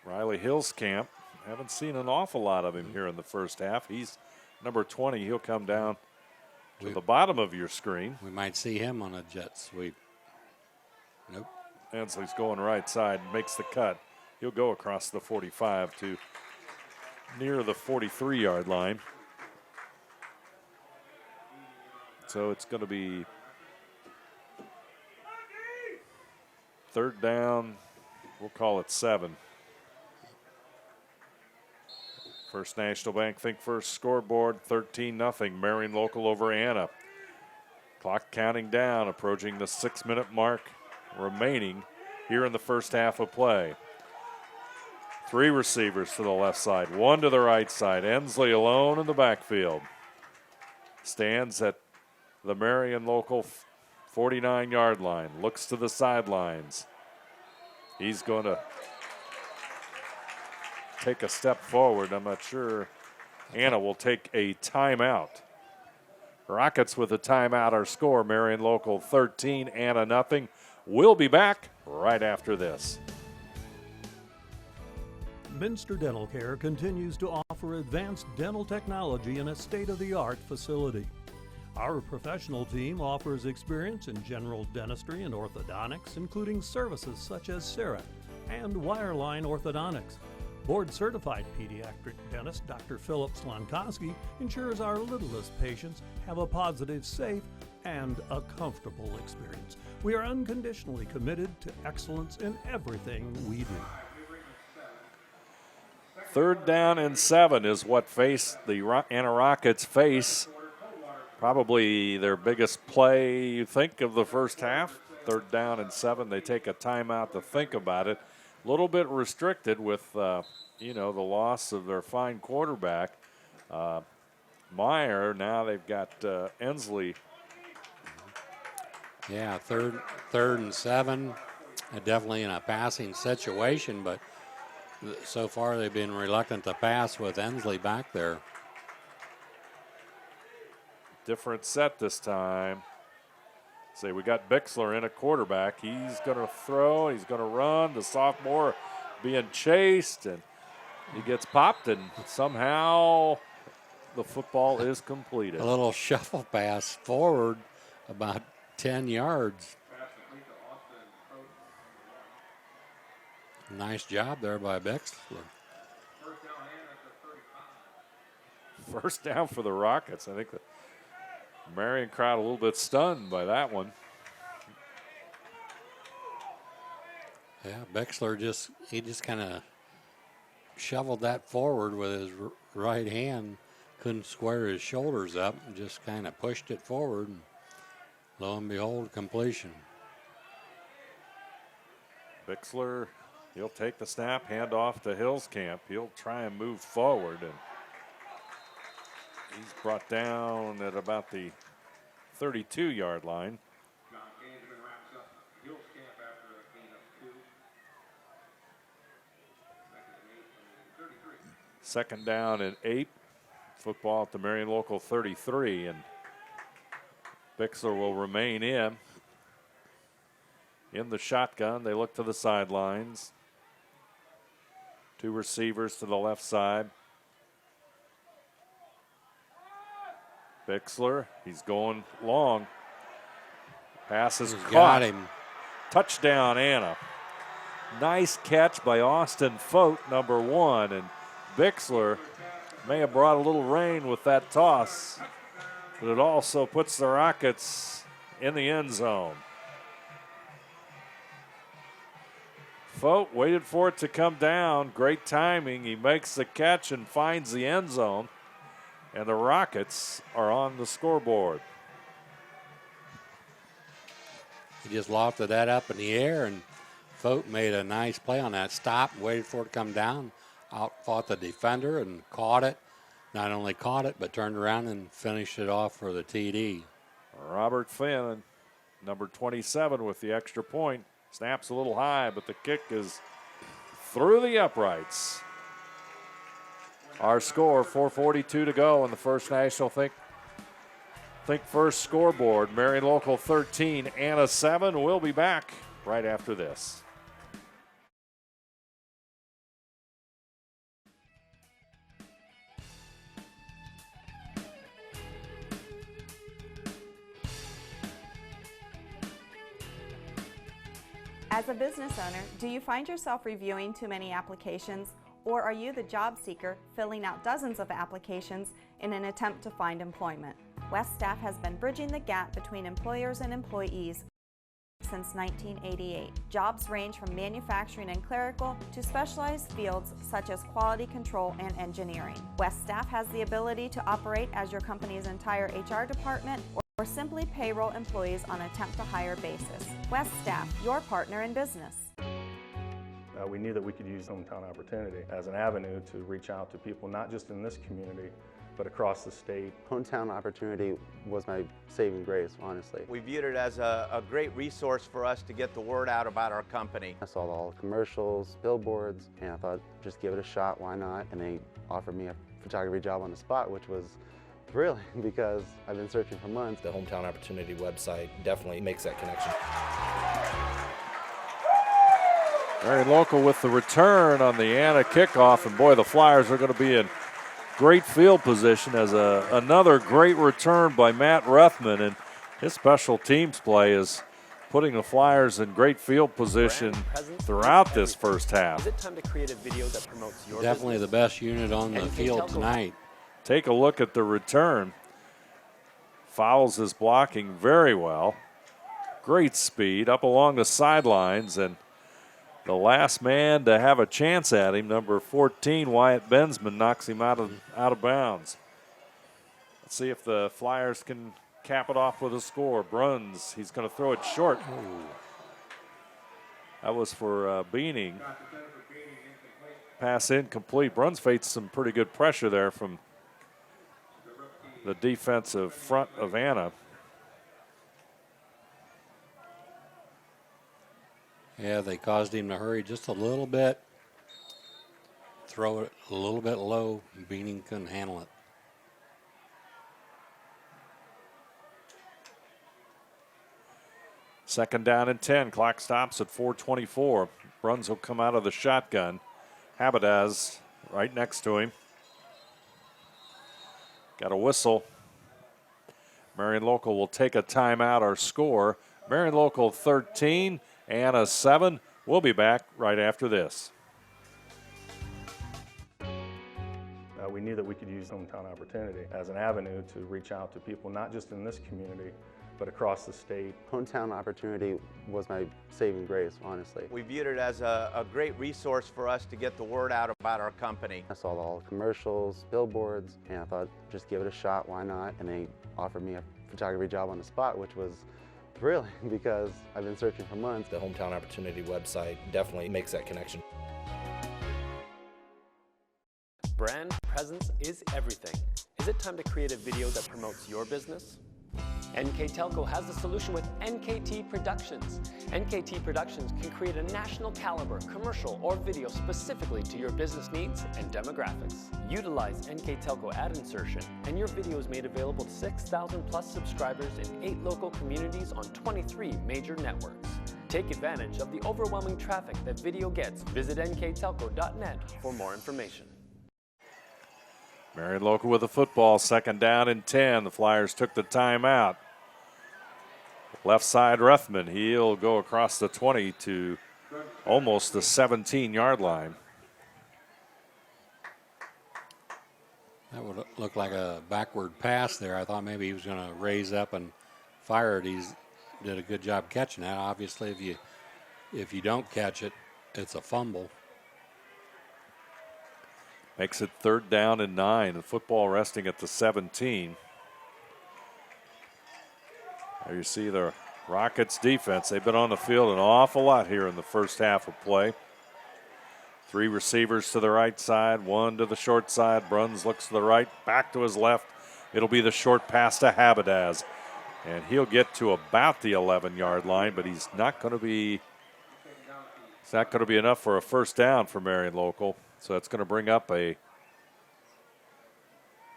Riley Hillscamp, haven't seen an awful lot of him here in the first half. He's number 20. He'll come down to the bottom of your screen. We might see him on a jet sweep. Nope. Ensley's going right side, makes the cut. He'll go across the 45 to near the 43-yard line. So it's going to be third down. We'll call it 7. First National Bank Think First scoreboard, 13-0. Marion Local over Anna. Clock counting down, approaching the 6-minute mark remaining here in the first half of play. 3 receivers to the left side, 1 to the right side. Ensley alone in the backfield. Stands at the Marion Local 49-yard line, looks to the sidelines. He's going to take a step forward. I'm not sure. Anna will take a timeout. Rockets with a timeout. Our score, Marion Local 13, Anna nothing. We'll be back right after this. Minster Dental Care continues to offer advanced dental technology in a state-of-the-art facility. Our professional team offers experience in general dentistry and orthodontics, including services such as CEREC and wireline orthodontics. Board-certified pediatric dentist Dr. Philip Slonkowski ensures our littlest patients have a positive, safe, and a comfortable experience. We are unconditionally committed to excellence in everything we do. Third down and 7 is what the Anna Rockets face. Probably their biggest play, you think, of the first half. Third down and 7. They take a timeout to think about it. A little bit restricted with, the loss of their fine quarterback. Meyer, now they've got Ensley. Yeah, third and 7. Definitely in a passing situation, but so far they've been reluctant to pass with Ensley back there. Different set this time. Say we got Bixler in a quarterback. He's going to throw. He's going to run. The sophomore being chased, and he gets popped, and somehow the football is completed. A little shuffle pass forward about 10 yards. Nice job there by Bixler. First down for the Rockets. I think the Marion crowd a little bit stunned by that one. Yeah, Bixler just kind of shoveled that forward with his right hand. Couldn't square his shoulders up and just kind of pushed it forward. And lo and behold, completion. Bixler, he'll take the snap, hand off to Hillscamp. He'll try and move forward, and he's brought down at about the 32-yard line. Second down and 8. Football at the Marion Local 33, and Bixler will remain in the shotgun. They look to the sidelines. 2 receivers to the left side. Bixler, he's going long. Pass is caught. Got him. Touchdown, Anna. Nice catch by Austin Fote, number 1. And Bixler may have brought a little rain with that toss, but it also puts the Rockets in the end zone. Fote waited for it to come down. Great timing. He makes the catch and finds the end zone. And the Rockets are on the scoreboard. He just lofted that up in the air, and Fote made a nice play on that stop, waited for it to come down, outfought the defender and caught it. Not only caught it, but turned around and finished it off for the TD. Robert Finn, number 27, with the extra point. Snaps a little high, but the kick is through the uprights. Our score, 4:42 to go in the first National Think First scoreboard. Marion Local 13, Anna 7. We'll be back right after this. As a business owner, do you find yourself reviewing too many applications, or are you the job seeker filling out dozens of applications in an attempt to find employment? West Staff has been bridging the gap between employers and employees since 1988. Jobs range from manufacturing and clerical to specialized fields such as quality control and engineering. West Staff has the ability to operate as your company's entire HR department or simply payroll employees on a temp-to-hire basis. West Staff, your partner in business. We knew that we could use Hometown Opportunity as an avenue to reach out to people, not just in this community, but across the state. Hometown Opportunity was my saving grace, honestly. We viewed it as a great resource for us to get the word out about our company. I saw all the commercials, billboards, and I thought, just give it a shot, why not? And they offered me a photography job on the spot, which was thrilling because I've been searching for months. The Hometown Opportunity website definitely makes that connection. Marion Local with the return on the Anna kickoff, and boy, the Flyers are going to be in great field position as another great return by Matt Ruthman, and his special teams play is putting the Flyers in great field position throughout this first half. Is it time to create a video that promotes your Definitely business? the best unit on the field tonight. Take a look at the return. Fouls his blocking very well. Great speed up along the sidelines, and the last man to have a chance at him, number 14, Wyatt Bensman, knocks him out of bounds. Let's see if the Flyers can cap it off with a score. Bruns, he's going to throw it short. Ooh. That was for Beaning. Pass incomplete. Bruns faced some pretty good pressure there from the defensive front of Anna. Yeah, they caused him to hurry just a little bit. Throw it a little bit low. Beaning couldn't handle it. Second down and 10. Clock stops at 4:24. Bruns will come out of the shotgun. Habadaz right next to him. Got a whistle. Marion Local will take a timeout. Our score, Marion Local 13, Anna 7. We'll be back right after this. We knew that we could use Hometown Opportunity as an avenue to reach out to people, not just in this community, but across the state. Hometown Opportunity was my saving grace, honestly. We viewed it as a great resource for us to get the word out about our company. I saw all the commercials, billboards, and I thought, just give it a shot, why not? And they offered me a photography job on the spot, which was thrilling because I've been searching for months. The Hometown Opportunity website definitely makes that connection. Brand presence is everything. Is it time to create a video that promotes your business? NKTelco has the solution with NKT Productions. NKT Productions can create a national caliber commercial or video specifically to your business needs and demographics. Utilize NKTelco ad insertion and your video is made available to 6,000 plus subscribers in 8 local communities on 23 major networks. Take advantage of the overwhelming traffic that video gets. Visit nktelco.net for more information. Marion Local with the football, second down and 10. The Flyers took the timeout. Left side Ruthman, he'll go across the 20 to almost the 17-yard line. That would look like a backward pass there. I thought maybe he was going to raise up and fire it. He did a good job catching that. Obviously, if you don't catch it, it's a fumble. Makes it third down and 9. The football resting at the 17. There you see the Rockets defense. They've been on the field an awful lot here in the first half of play. 3 receivers to the right side, 1 to the short side. Bruns looks to the right, back to his left. It'll be the short pass to Habadaz. And he'll get to about the 11-yard line, but he's not going to be Is that going to be enough for a first down for Marion Local? So that's going to bring up a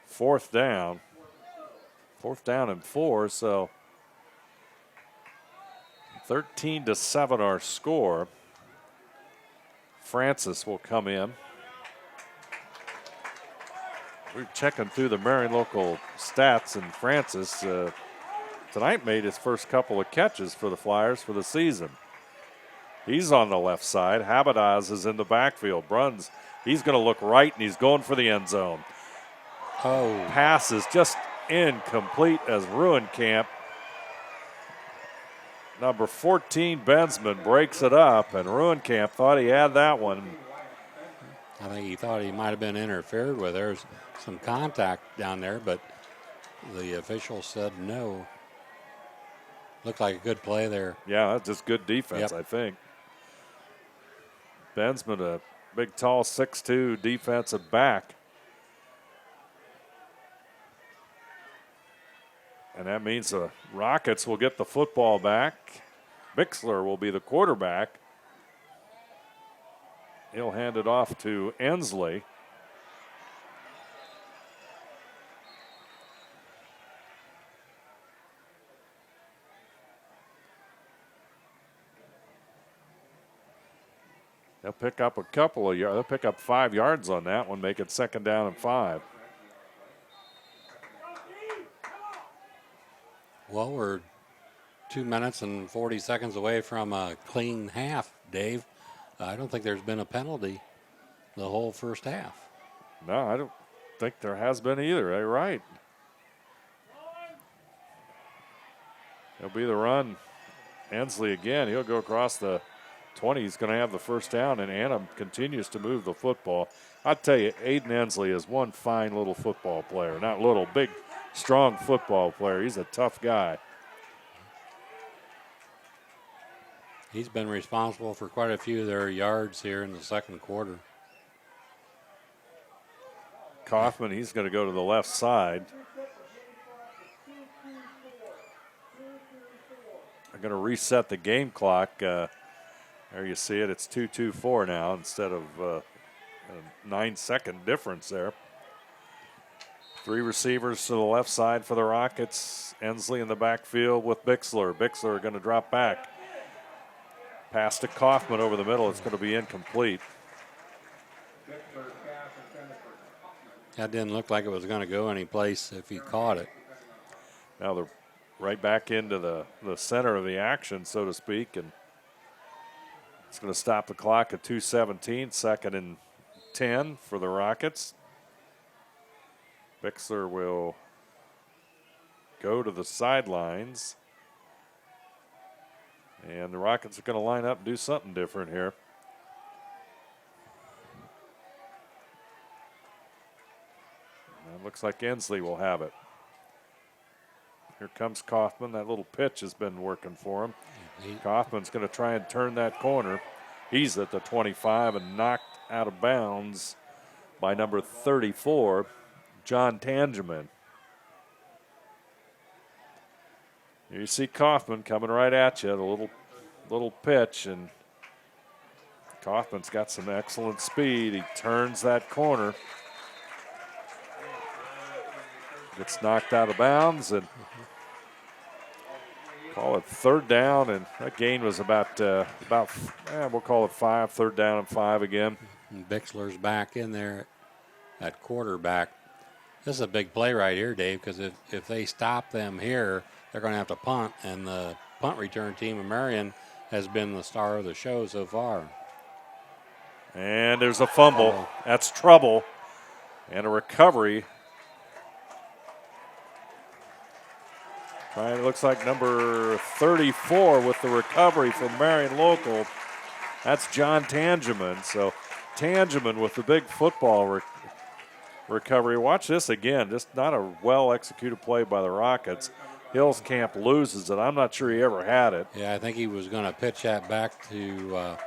fourth down. Fourth down and 4, so 13-7 our score. Francis will come in. We're checking through the Marion Local stats, and Francis tonight made his first couple of catches for the Flyers for the season. He's on the left side. Habadaz is in the backfield. Bruns, he's going to look right, and he's going for the end zone. Oh. Pass is just incomplete as Ruenkamp, number 14, Bensman, breaks it up, and Ruenkamp thought he had that one. I think he thought he might have been interfered with. There's some contact down there, but the official said no. Looked like a good play there. Yeah, that's just good defense, I think. Bensman, a big, tall, 6'2" defensive back. And that means the Rockets will get the football back. Bixler will be the quarterback. He'll hand it off to Ensley. They'll pick up a couple of yards. They'll pick up 5 yards on that one, make it 2nd down and 5. Well, we're 2 minutes and 40 seconds away from a clean half, Dave. I don't think there's been a penalty the whole first half. No, I don't think there has been either. You're right. It'll be the run. Ensley again. He'll go across the 20. He's going to have the first down, and Anna continues to move the football. I'll tell you, Aiden Ensley is one fine little football player. Not little, big, strong football player. He's a tough guy. He's been responsible for quite a few of their yards here in the second quarter. Kaufman, he's going to go to the left side. They're going to reset the game clock. There you see it. It's 2:24 now instead of a 9-second difference there. 3 receivers to the left side for the Rockets. Ensley in the backfield with Bixler. Bixler going to drop back. Pass to Kaufman over the middle. It's going to be incomplete. That didn't look like it was going to go anyplace if he caught it. Now they're right back into the center of the action, so to speak, and it's going to stop the clock at 2:17, 2nd and 10 for the Rockets. Bixler will go to the sidelines. And the Rockets are going to line up and do something different here. And it looks like Ensley will have it. Here comes Kaufman. That little pitch has been working for him. Kaufman's going to try and turn that corner. He's at the 25 and knocked out of bounds by number 34, John Tangeman. You see Kaufman coming right at you, the little pitch, and Kaufman's got some excellent speed. He turns that corner. Gets knocked out of bounds, and call it 3rd down, and that gain was about we'll call it 5, 3rd down and 5 again. And Bixler's back in there at quarterback. This is a big play right here, Dave, because if they stop them here, they're going to have to punt, and the punt return team of Marion has been the star of the show so far. And there's a fumble. That's trouble. And a recovery. It looks like number 34 with the recovery from Marion Local. That's John Tangeman. So Tangeman with the big football recovery. Watch this again. Just not a well-executed play by the Rockets. Hillscamp loses it. I'm not sure he ever had it. Yeah, I think he was going to pitch that back to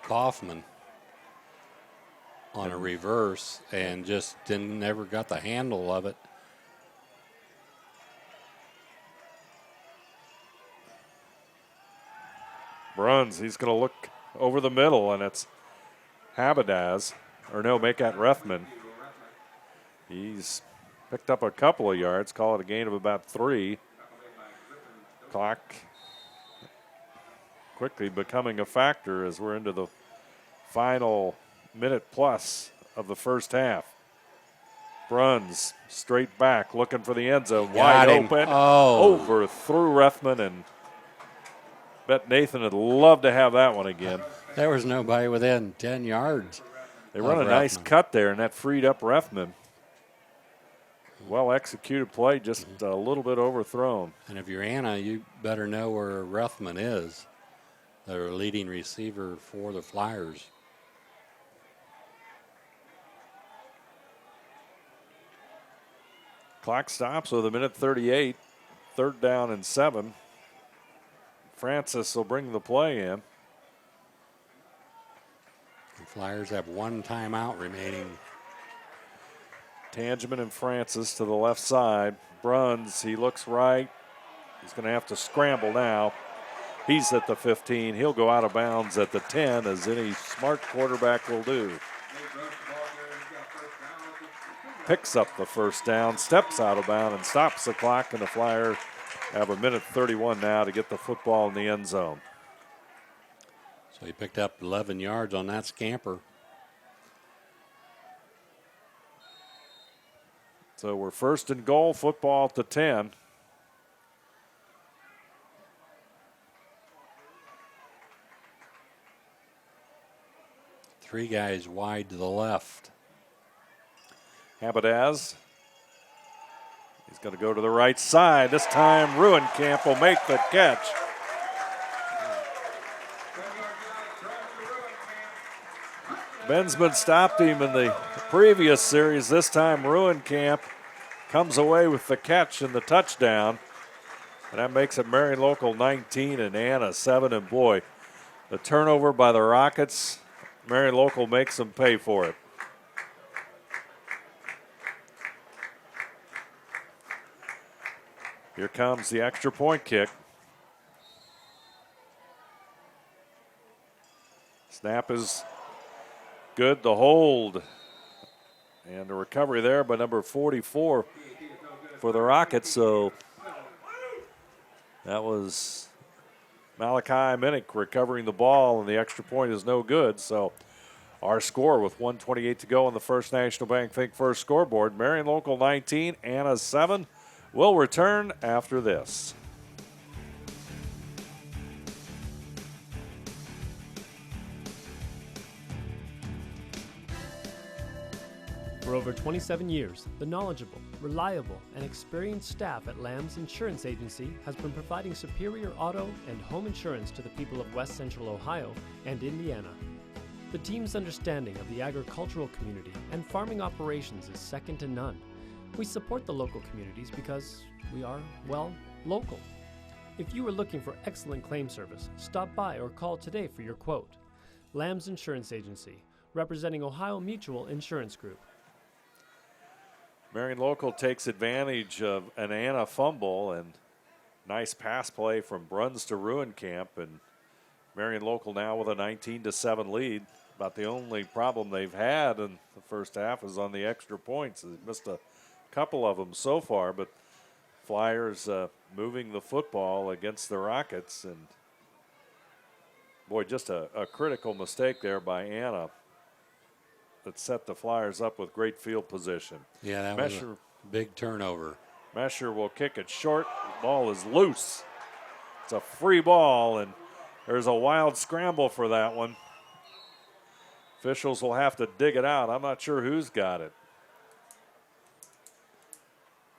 Kaufman on a reverse and just never got the handle of it. Bruns, he's going to look over the middle, and it's Habadaz, or no, Makat Rethman. He's picked up a couple of yards, call it a gain of about 3. Clock quickly becoming a factor as we're into the final minute plus of the first half. Bruns straight back, looking for the end zone, wide open, overthrew Rethman, and bet Nathan would love to have that one again. There was nobody within 10 yards. They run a nice cut there, and that freed up Rethman. Well executed play, just a little bit overthrown. And if you're Anna, you better know where Rethman is, their leading receiver for the Flyers. Clock stops with 1:38, 3rd down and 7. Francis will bring the play in. The Flyers have 1 timeout remaining. Tangeman and Francis to the left side. Bruns, he looks right. He's going to have to scramble now. He's at the 15. He'll go out of bounds at the 10, as any smart quarterback will do. Picks up the first down, steps out of bounds, and stops the clock, and the Flyers have 1:31 now to get the football in the end zone. So he picked up 11 yards on that scamper. So we're 1st and goal, football at the 10. Three guys wide to the left. Habadaz. He's going to go to the right side. This time, Ruenkamp will make the catch. Bensman stopped him in the previous series. This time, Ruenkamp comes away with the catch and the touchdown. And that makes it Marion Local 19 and Anna 7. And boy, the turnover by the Rockets, Marion Local makes them pay for it. Here comes the extra point kick. Snap is good. The hold and the recovery there by number 44 for the Rockets. So that was Malachi Minnick recovering the ball, and the extra point is no good. So our score with 1:28 to go on the First National Bank Think First scoreboard, Marion Local 19, Anna 7. We'll return after this. For over 27 years, the knowledgeable, reliable, and experienced staff at Lamb's Insurance Agency has been providing superior auto and home insurance to the people of West Central Ohio and Indiana. The team's understanding of the agricultural community and farming operations is second to none. We support the local communities because we are, well, local. If you are looking for excellent claim service, stop by or call today for your quote. Lamb's Insurance Agency, representing Ohio Mutual Insurance Group. Marion Local takes advantage of an Anna fumble, and nice pass play from Bruns to Ruenkamp, and Marion Local now with a 19-7 lead. About the only problem they've had in the first half is on the extra points. They've missed a couple of them so far, but Flyers moving the football against the Rockets, and boy, just a critical mistake there by Anna that set the Flyers up with great field position. Yeah, that was a big turnover. Mesher will kick it short. The ball is loose. It's a free ball, and there's a wild scramble for that one. Officials will have to dig it out. I'm not sure who's got it.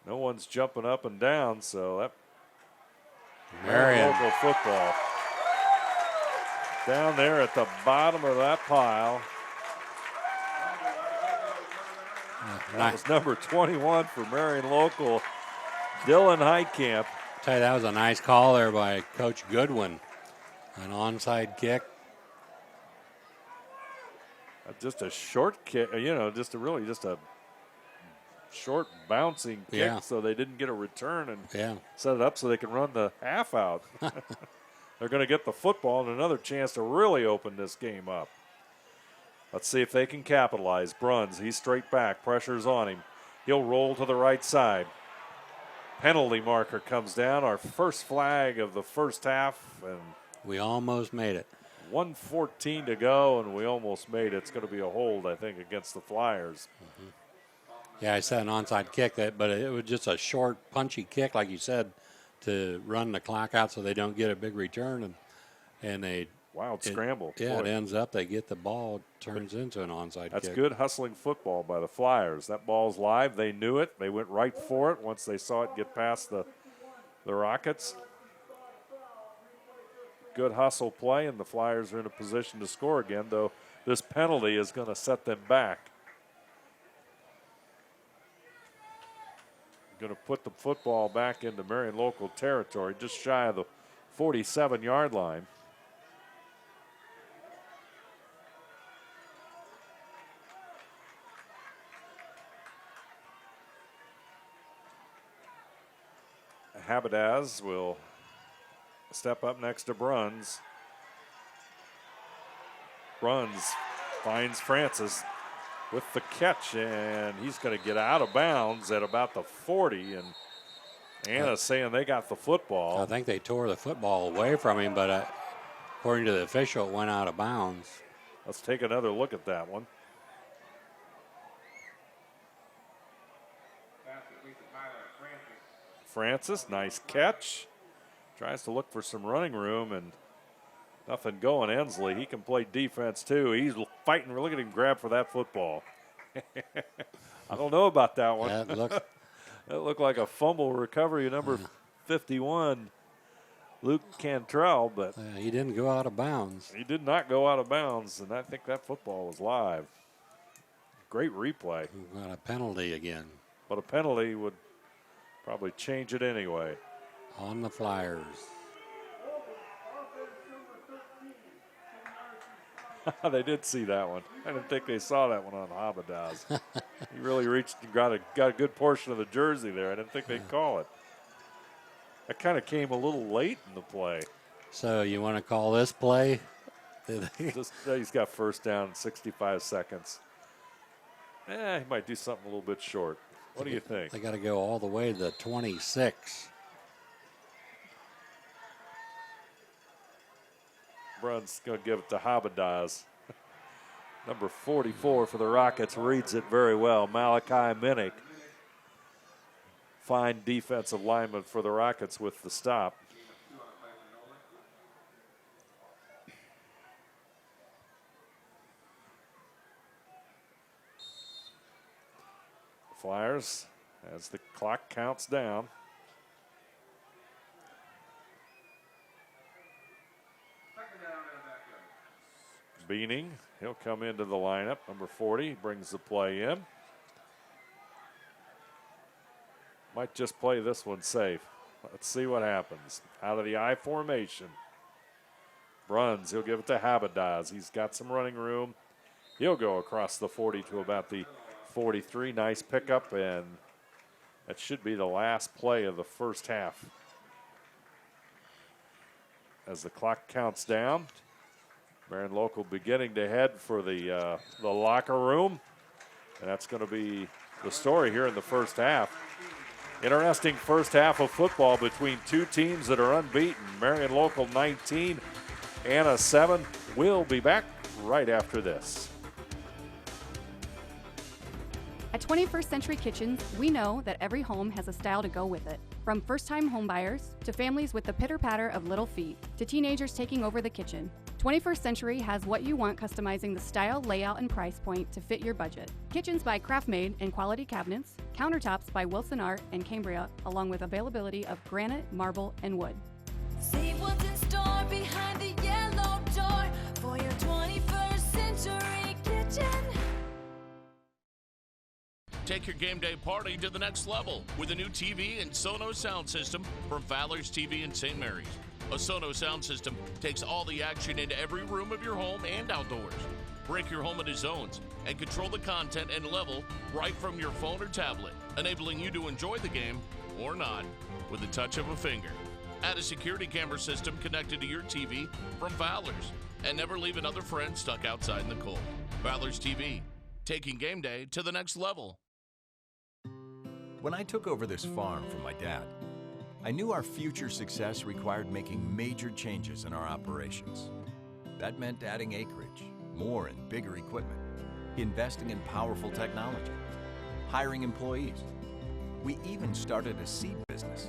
No one's jumping up and down, so that Marion Local football down there at the bottom of that pile. That was number 21 for Marion Local, Dylan Heitkamp. Tell you, that was a nice call there by Coach Goodwin. An onside kick. Just a short kick, just a short bouncing kick, so they didn't get a return and set it up so they can run the half out. they're going to get the football and another chance to really open this game up. Let's see if they can capitalize. Bruns, he's straight back. Pressure's on him. He'll roll to the right side. Penalty marker comes down. Our first flag of the first half. And we almost made it. 1:14 to go, and we almost made it. It's going to be a hold, I think, against the Flyers. Mm-hmm. Yeah, I said an onside kick, but it was just a short, punchy kick, like you said, to run the clock out so they don't get a big return. And they wild scramble. Yeah, it ends up they get the ball, turns into an onside kick. That's good hustling football by the Flyers. That ball's live. They knew it. They went right for it once they saw it get past the Rockets. Good hustle play, and the Flyers are in a position to score again, though this penalty is going to set them back. Going to put the football back into Marion local territory, just shy of the 47-yard line. Habadaz will step up next to Bruns. Bruns finds Francis with the catch, and he's going to get out of bounds at about the 40. And Anna's saying they got the football. I think they tore the football away from him, but according to the official, it went out of bounds. Let's take another look at that one. Francis, nice catch. Tries to look for some running room, and nothing going. Ensley, he can play defense too. He's fighting. Look at him grab for that football. I don't know about that one. That looked like a fumble recovery, number 51, Luke Cantrell, but he didn't go out of bounds. He did not go out of bounds, and I think that football was live. Great replay. We got a penalty again. But a penalty would probably change it anyway. On the Flyers. They did see that one. I didn't think they saw that one on Habadaz. He really reached and got a good portion of the jersey there. I didn't think they'd call it. That kind of came a little late in the play. So you want to call this play? He's got first down in 65 seconds. He might do something a little bit short. What do you think? They got to go all the way to the 26. Bruns going to give it to Habadaz. Number 44 for the Rockets reads it very well. Malachi Minnick. Fine defensive lineman for the Rockets with the stop. Flyers, as the clock counts down. Beaning, he'll come into the lineup. Number 40 brings the play in. Might just play this one safe. Let's see what happens. Out of the I formation. Bruns, he'll give it to Habadaz. He's got some running room. He'll go across the 40 to about the 43. Nice pickup, and that should be the last play of the first half. As the clock counts down, Marion local beginning to head for the locker room, and that's going to be the story here in the first half. Interesting first half of football between two teams that are unbeaten. Marion local 19, Anna 7. We'll be back right after this. At 21st Century Kitchens, we know that every home has a style to go with it. From first-time homebuyers to families with the pitter-patter of little feet to teenagers taking over the kitchen, 21st Century has what you want, customizing the style, layout, and price point to fit your budget. Kitchens by Craftmade and quality cabinets, countertops by Wilson Art and Cambria, along with availability of granite, marble, and wood. See what's in store behind the yellow door for your 21st Century Kitchen. Take your game day party to the next level with a new TV and Sonos sound system from Fowler's TV in St. Mary's. A Sonos sound system takes all the action into every room of your home and outdoors. Break your home into zones and control the content and level right from your phone or tablet, enabling you to enjoy the game or not with the touch of a finger. Add a security camera system connected to your TV from Fowler's. And never leave another friend stuck outside in the cold. Fowler's TV, taking game day to the next level. When I took over this farm from my dad, I knew our future success required making major changes in our operations. That meant adding acreage, more and bigger equipment, investing in powerful technology, hiring employees. We even started a seed business.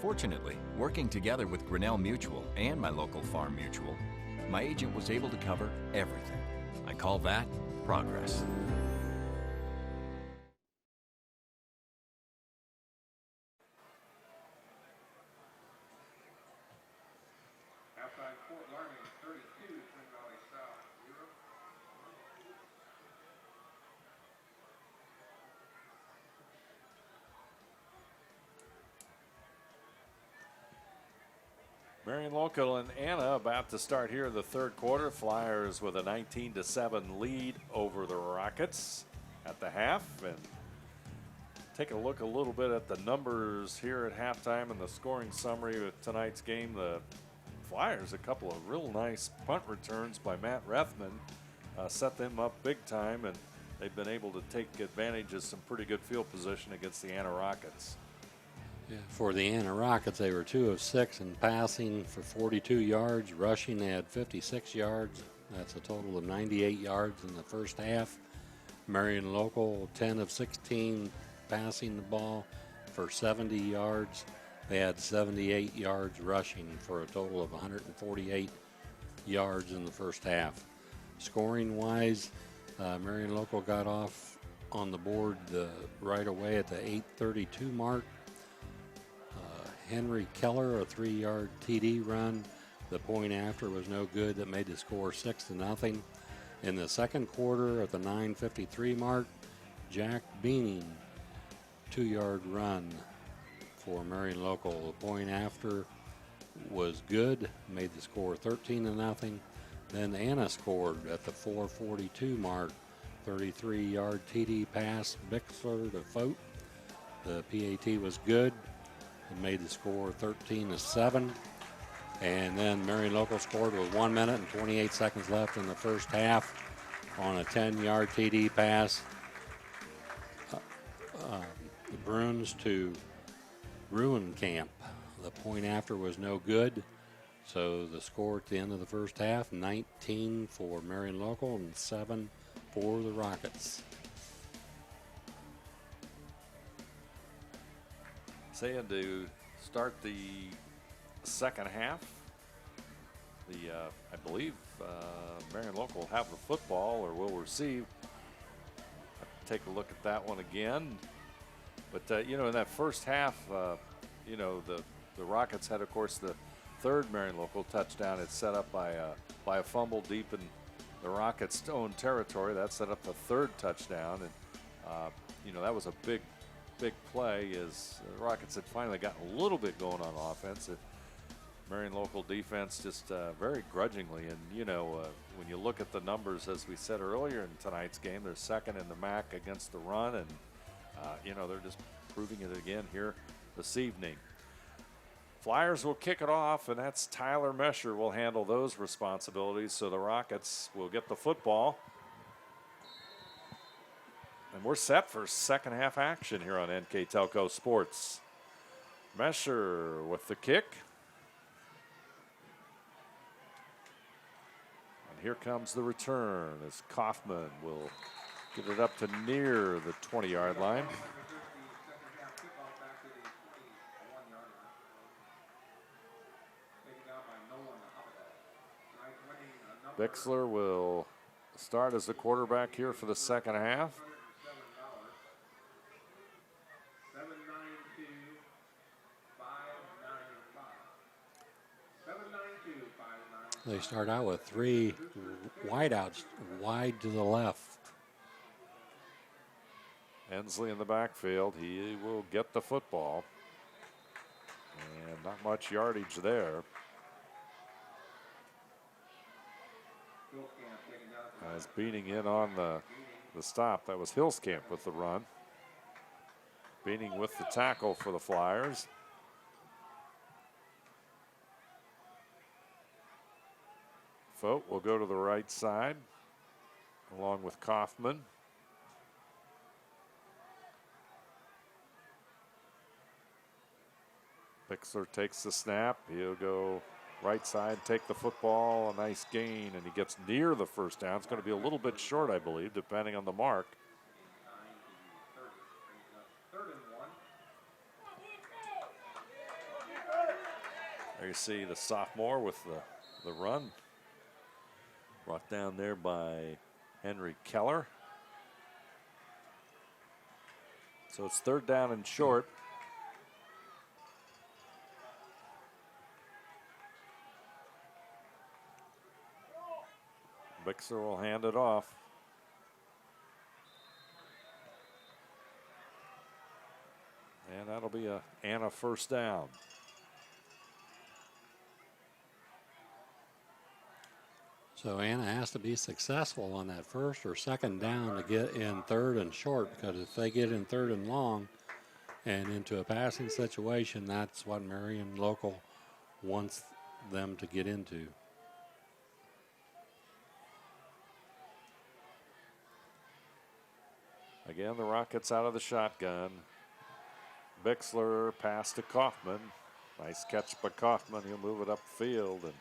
Fortunately, working together with Grinnell Mutual and my local farm mutual, my agent was able to cover everything. I call that progress. Marion Local and Anna about to start here in the third quarter. Flyers with a 19-7 lead over the Rockets at the half. And take a look a little bit at the numbers here at halftime and the scoring summary of tonight's game. The Flyers, a couple of real nice punt returns by Matt Rethman, set them up big time, and they've been able to take advantage of some pretty good field position against the Anna Rockets. Yeah, for the Anna Rockets, they were 2 of 6 in passing for 42 yards. Rushing, they had 56 yards. That's a total of 98 yards in the first half. Marion Local, 10 of 16 passing the ball for 70 yards. They had 78 yards rushing for a total of 148 yards in the first half. Scoring-wise, Marion Local got off on the board right away at the 8:32 mark. Henry Keller, a 3-yard TD run. The point after was no good. That made the score 6-0. In the second quarter, at the 9:53 mark, Jack Beaning, 2-yard run for Marion Local. The point after was good, made the score 13-0. Then Anna scored at the 4:42 mark, 33-yard TD pass, Bixler to Fote. The PAT was good. It made the score 13-7. And then Marion Local scored with 1 minute and 28 seconds left in the first half on a 10-yard TD pass. The Bruins to Ruencamp. The point after was no good. So the score at the end of the first half, 19 for Marion Local and 7 for the Rockets. Saying to start the second half, I believe Marion Local will have the football or will receive. Take a look at that one again. But, in that first half, the Rockets had, of course, the third Marion Local touchdown. It's set up by a fumble deep in the Rockets' own territory. That set up the third touchdown. And, that was a big play as the Rockets had finally gotten a little bit going on offense. Marion Local defense just very grudgingly. And, when you look at the numbers, as we said earlier in tonight's game, they're second in the MAC against the run. And, they're just proving it again here this evening. Flyers will kick it off, and that's Tyler Mesher will handle those responsibilities. So the Rockets will get the football. And we're set for second half action here on NKTelco Sports. Mesher with the kick. And here comes the return as Kaufman will get it up to near the 20-yard line. Bixler will start as the quarterback here for the second half. They start out with 3 wideouts wide to the left. Hensley in the backfield. He will get the football. And not much yardage there. As Beaning in on the stop. That was Hillscamp with the run. Beaning with the tackle for the Flyers. Fote will go to the right side along with Kaufman. Bixler takes the snap. He'll go right side, take the football, a nice gain, and he gets near the first down. It's going to be a little bit short, I believe, depending on the mark. There you see the sophomore with the run. Brought down there by Henry Keller. So it's 3rd down and short. Bixler will hand it off. And that'll be a Anna first down. So Anna has to be successful on that 1st or 2nd down to get in 3rd and short, because if they get in 3rd and long and into a passing situation, that's what Marion Local wants them to get into. Again, the Rockets out of the shotgun. Bixler pass to Kaufman. Nice catch by Kaufman. He'll move it upfield, and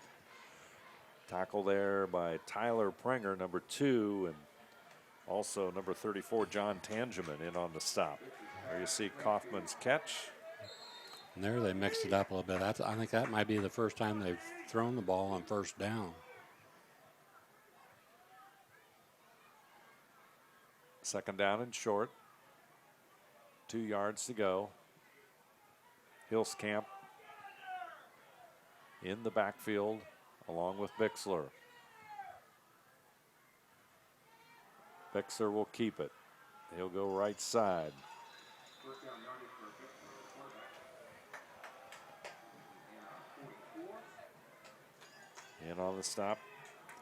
tackle there by Tyler Prenger, number 2, and also number 34, John Tangeman, in on the stop. There you see Kaufman's catch. And there they mixed it up a little bit. I think that might be the first time they've thrown the ball on 1st down. 2nd down and short. 2 yards to go. Hillscamp in the backfield along with Bixler. Bixler will keep it. He'll go right side. In on the stop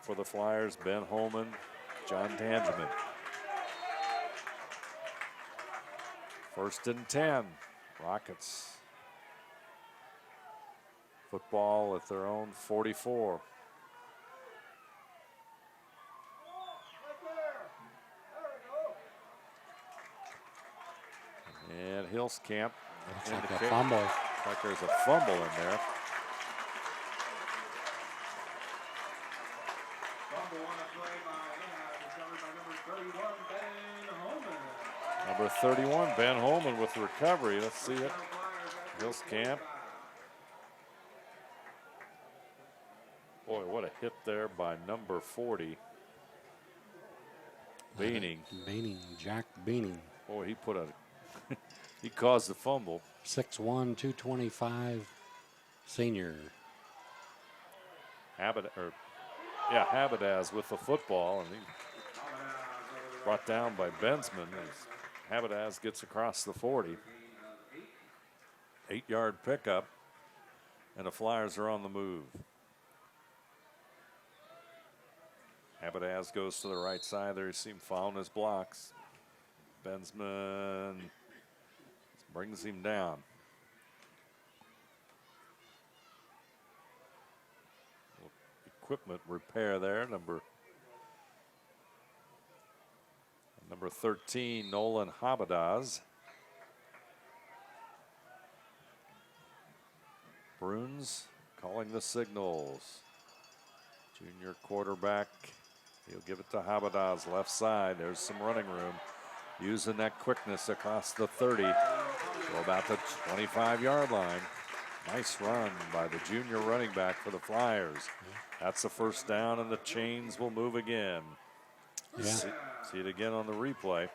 for the Flyers, Ben Holman, John Tangeman. 1st and 10. Rockets. Football at their own 44. And Hillscamp. Looks like a fumble. Like there's a fumble in there. Number 31, Ben Holman with the recovery. Let's see it. Hillscamp. Boy, what a hit there by number 40. Beaning. Jack Beaning. Boy, he put a, he caused the fumble. 6'1", 225 senior. Habadaz with the football, and he brought down by Bensman. Habadaz gets across the 40. 8-yard pickup, and the Flyers are on the move. Habadaz goes to the right side there. You see him following his blocks. Bensman brings him down. Equipment repair there. Number 13, Nolan Habadaz. Bruns calling the signals. Junior quarterback. He'll give it to Habadaz, left side. There's some running room. Using that quickness across the 30. So about the 25-yard line. Nice run by the junior running back for the Flyers. That's the 1st down, and the chains will move again. Yeah. See it again on the replay.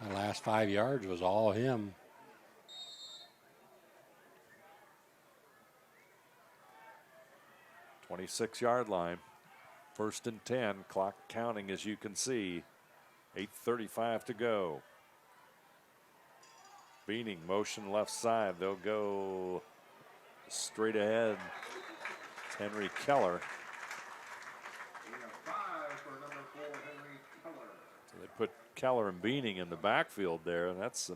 The last 5 yards was all him. .26-yard line. 1st and 10. Clock counting, as you can see. 8:35 to go. Beaning motion left side. They'll go straight ahead. It's Henry Keller. So they put Keller and Beaning in the backfield there, and that's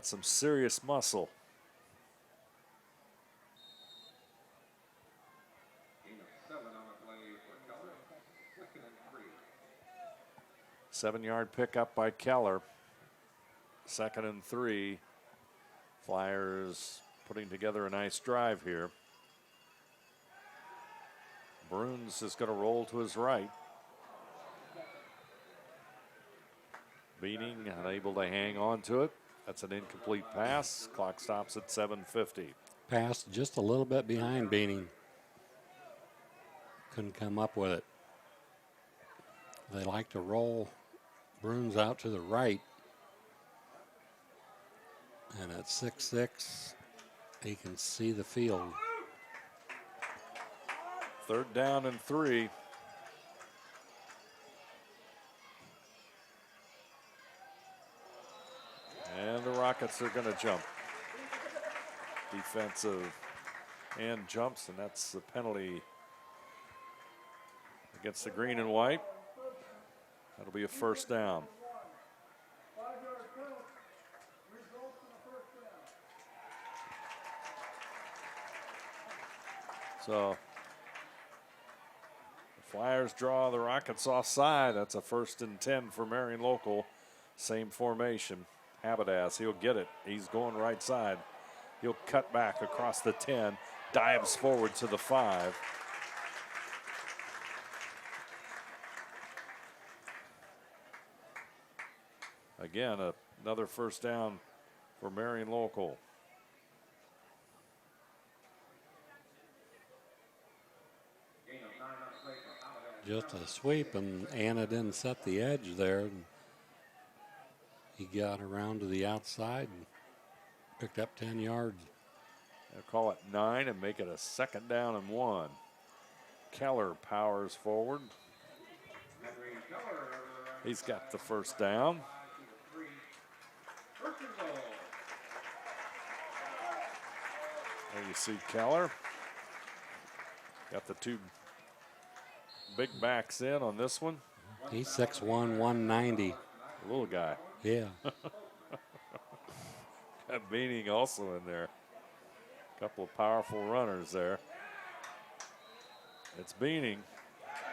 some serious muscle. 7-yard pickup by Keller. 2nd and 3. Flyers putting together a nice drive here. Bruns is going to roll to his right. Beaning unable to hang on to it. That's an incomplete pass. Clock stops at 7:50. Pass just a little bit behind Beaning. Couldn't come up with it. They like to roll Bruns out to the right. And at 6'6", he can see the field. 3rd down and 3. And the Rockets are going to jump. Defensive end jumps, and that's the penalty against the green and white. That'll be a 1st down. So the Flyers draw the Rockets offside. That's a 1st and 10 for Marion Local. Same formation. Habidas, he'll get it. He's going right side. He'll cut back across the 10, dives forward to the 5. Again, another 1st down for Marion Local. Just a sweep, and Anna didn't set the edge there. And he got around to the outside and picked up 10 yards. They'll call it 9 and make it a 2nd down and 1. Keller powers forward. He's got the 1st down. There you see Keller. Got the 2 big backs in on this one. He's 6'1", 190. A little guy. Yeah. Got Beaning also in there. A couple of powerful runners there. It's Beaning.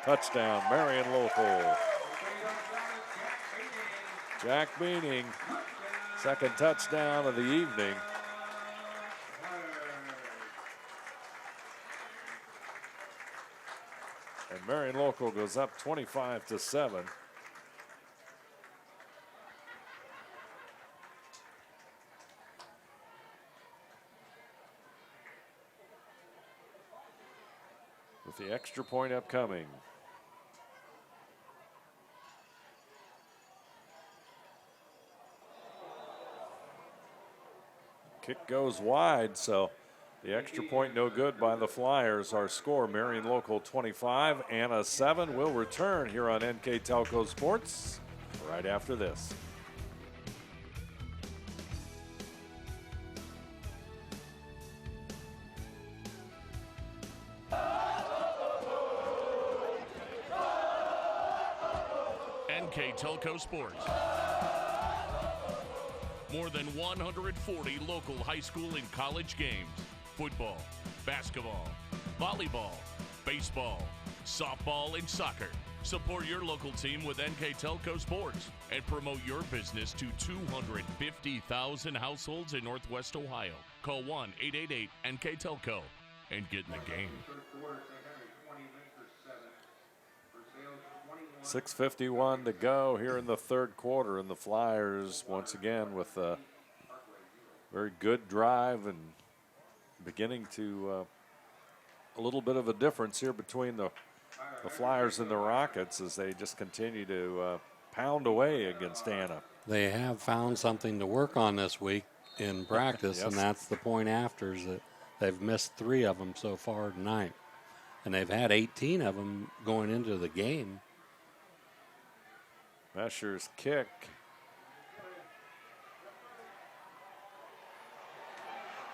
Touchdown, Marion Local. Jack Beaning, 2nd touchdown of the evening. And Marion Local goes up 25-7. With the extra point upcoming. Kick goes wide, so the extra point no good by the Flyers. Our score, Marion Local 25, Anna 7. Will return here on NKTelco Sports right after this. NKTelco Sports. More than 140 local high school and college games. Football, basketball, volleyball, baseball, softball, and soccer. Support your local team with NKTelco Sports and promote your business to 250,000 households in Northwest Ohio. Call 1-888-NKTelco and get in the game. 6:51 to go here in the 3rd quarter, and the Flyers once again with a very good drive and beginning to a little bit of a difference here between the Flyers and the Rockets as they just continue to pound away against Anna. They have found something to work on this week in practice, Yes. and that's the point afters. That they've missed 3 of them so far tonight, and they've had 18 of them going into the game. Mesher's kick.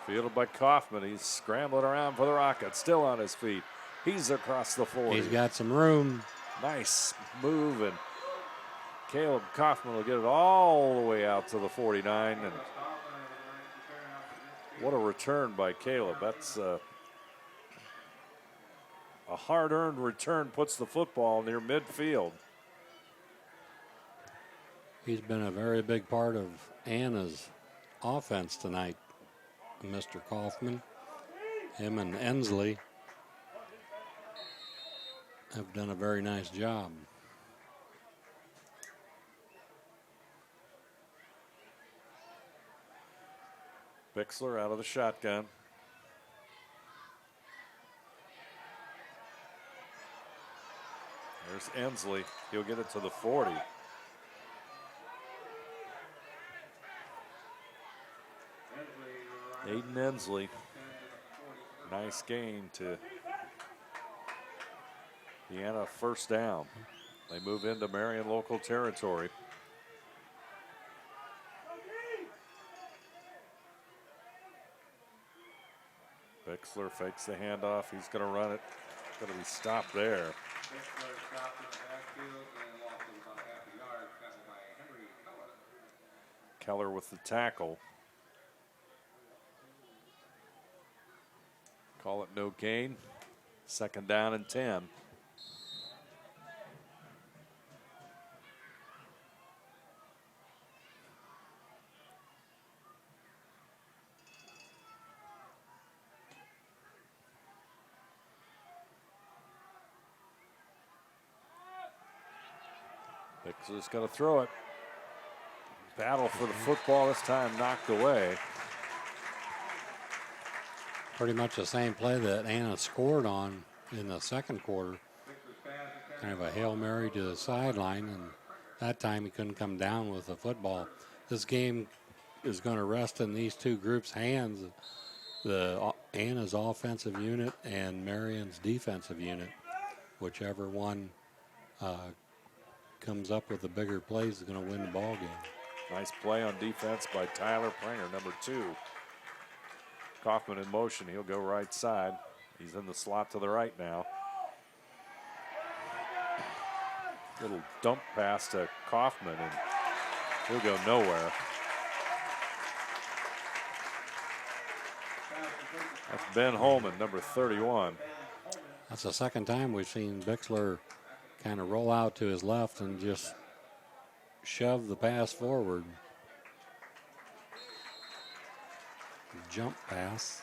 Fielded by Kaufman. He's scrambling around for the Rockets. Still on his feet. He's across the 40. He's got some room. Nice move, and Caleb Kaufman will get it all the way out to the 49. And what a return by Caleb. That's a hard-earned return, puts the football near midfield. He's been a very big part of Anna's offense tonight, Mr. Kaufman. Him and Ensley have done a very nice job. Bixler out of the shotgun. There's Ensley. He'll get it to the 40. Aiden Ensley. Nice gain to Deanna, first down. They move into Marion local territory. Bixler fakes the handoff. He's going to run it. Going to be stopped there. Keller with the tackle. Call it no gain. Second down and 10. Bixler's going to throw it. Battle for the football, this time knocked away. Pretty much the same play that Anna scored on in the second quarter. Kind of a Hail Mary to the sideline, and that time he couldn't come down with the football. This game is going to rest in these two groups' hands, the Anna's offensive unit and Marion's defensive unit. Whichever one comes up with the bigger plays is going to win the ball game. Nice play on defense by Tyler Pranger, number 2. Kaufman in motion. He'll go right side. He's in the slot to the right now. Little dump pass to Kaufman, and he'll go nowhere. That's Ben Holman, number 31. That's the second time we've seen Bixler kind of roll out to his left and just shove the pass forward. Jump pass.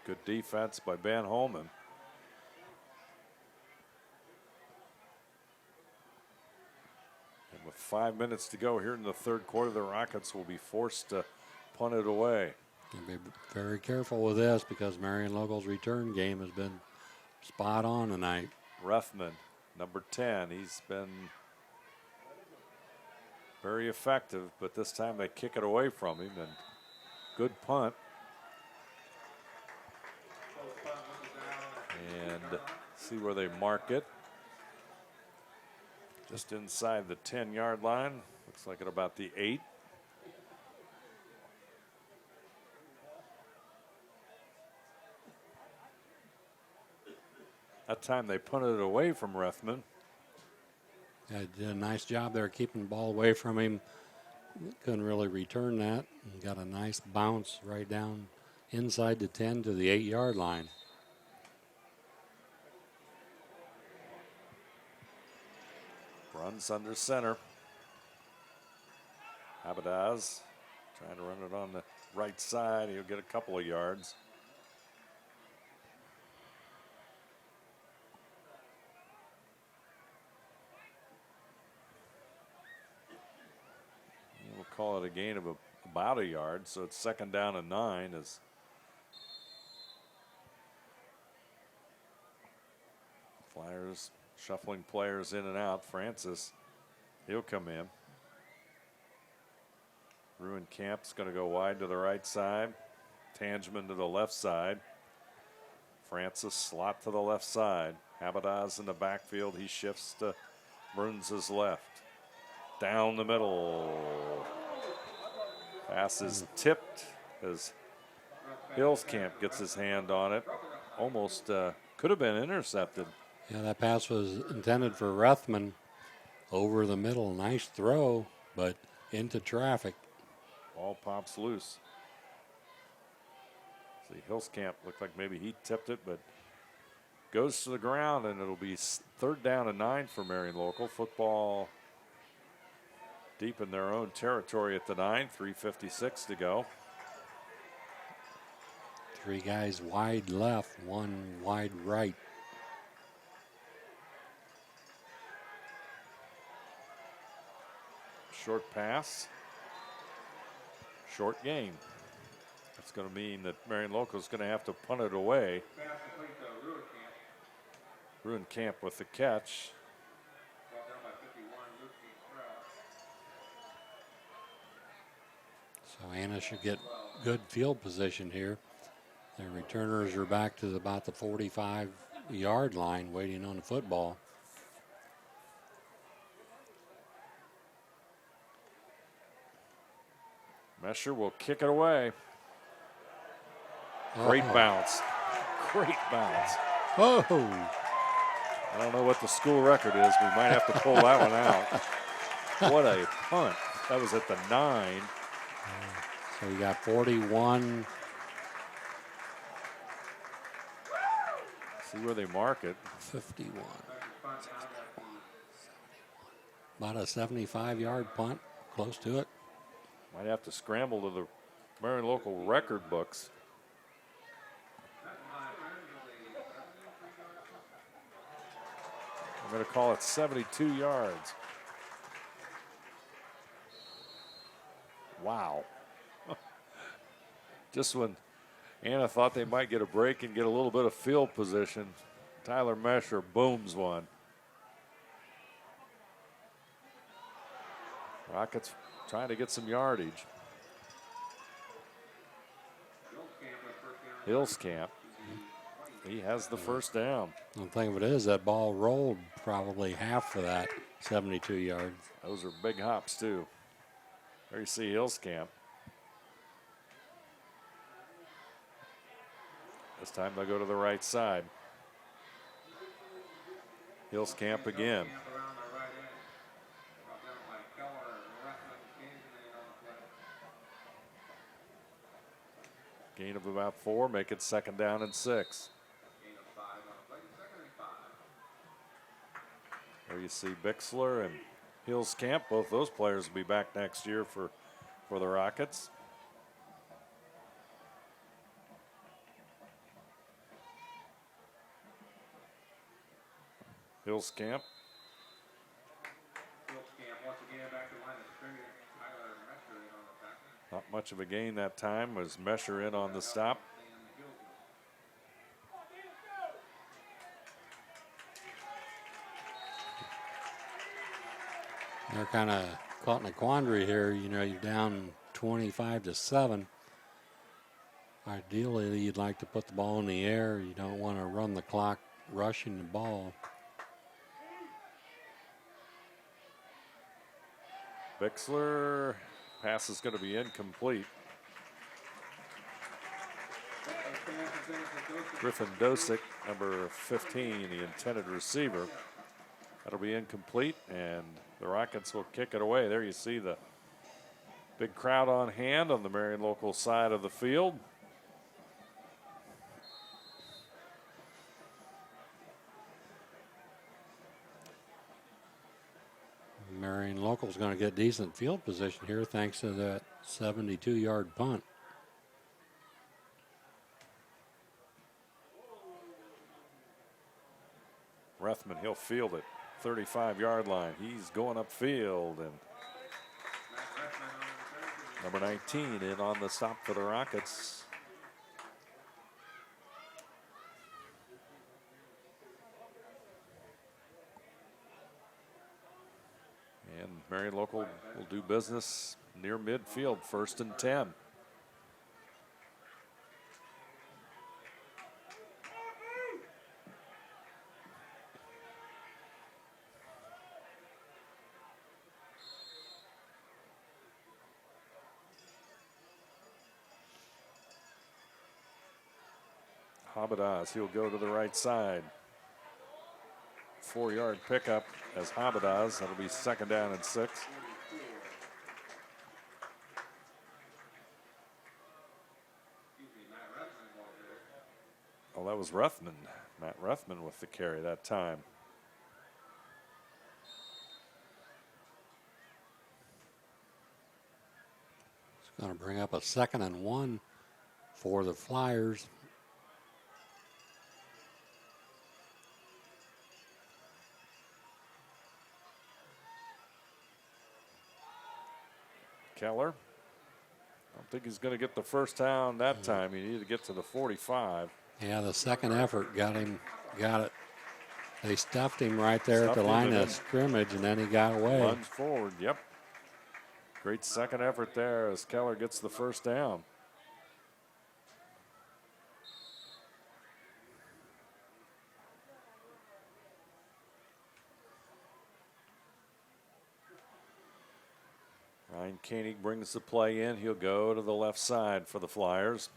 Good defense by Ben Holman. And with 5 minutes to go here in the third quarter, the Rockets will be forced to punt it away. Be very careful with this because Marion Local's return game has been spot on tonight. Ruffman, number 10, he's been very effective, but this time they kick it away from him, and good punt. And see where they mark it. Just inside the 10-yard line. Looks like at about the 8. That time they punted it away from Ruffman. Yeah, did a nice job there keeping the ball away from him. Couldn't really return that. And got a nice bounce right down inside the 10 to the 8-yard line. Runs under center. Abadaz trying to run it on the right side. He'll get a couple of yards. We'll call it a gain of about a yard, so it's second down and 9 as Flyers shuffling players in and out. Francis, he'll come in. Ruin Camp's going to go wide to the right side. Tangeman to the left side. Francis slot to the left side. Abadaz in the backfield. He shifts to Burns' left. Down the middle. Pass is tipped as Hillscamp gets his hand on it. Almost could have been intercepted. Yeah, that pass was intended for Ruthman over the middle. Nice throw, but into traffic. Ball pops loose. See, Hillscamp looked like maybe he tipped it, but goes to the ground, and it'll be 3rd down and 9 for Marion Local. Football deep in their own territory at the 9, 3:56 to go. 3 guys wide left, 1 wide right. Short pass. Short game. That's going to mean that Marion Local is going to have to punt it away. Ruenkamp with the catch. So Anna should get good field position here. Their returners are back to about the 45-yard line waiting on the football. Mesher will kick it away. Great bounce. Great bounce. Oh! I don't know what the school record is. We might have to pull that one out. What a punt. That was at the 9. So you got 41. See where they mark it. 51. About a 75-yard punt, close to it. Might have to scramble to the Marion Local record books. I'm going to call it 72 yards. Wow. Just when Anna thought they might get a break and get a little bit of field position, Tyler Mesher booms one. Rockets trying to get some yardage. Hillscamp, he has the first down. The thing of it is that ball rolled probably half of that 72 yards. Those are big hops too. There you see Hillscamp. This time they'll go to the right side. Hillscamp again. Gain of about 4, make it 2nd down and 6. There you see Bixler and Hillscamp. Both those players will be back next year for the Rockets. Hillscamp. Not much of a gain that time, was Mesher in on the stop. They're kind of caught in a quandary here. You know, you're down 25-7. Ideally, you'd like to put the ball in the air. You don't want to run the clock rushing the ball. Bixler, pass is going to be incomplete. Griffin Dosick, number 15, the intended receiver. That'll be incomplete, and the Rockets will kick it away. There you see the big crowd on hand on the Marion Local side of the field. Marion Local's going to get decent field position here thanks to that 72-yard punt. Rethman, he'll field it, 35-yard line. He's going upfield, and number 19 in on the stop for the Rockets. And Marion Local will do business near midfield, 1st and 10. Habadaz, he'll go to the right side. 4-yard pickup as Habadaz. That'll be 2nd down and 6. Oh, that was Ruthman. Matt Ruthman with the carry that time. It's going to bring up a 2nd and 1 for the Flyers. Keller. I don't think he's going to get the first down that time. He needed to get to the 45. Yeah, the second effort got it. They stuffed him right there at the line of scrimmage, and then he got away. Lunged forward, yep. Great second effort there as Keller gets the first down. Ryan Koenig brings the play in. He'll go to the left side for the Flyers.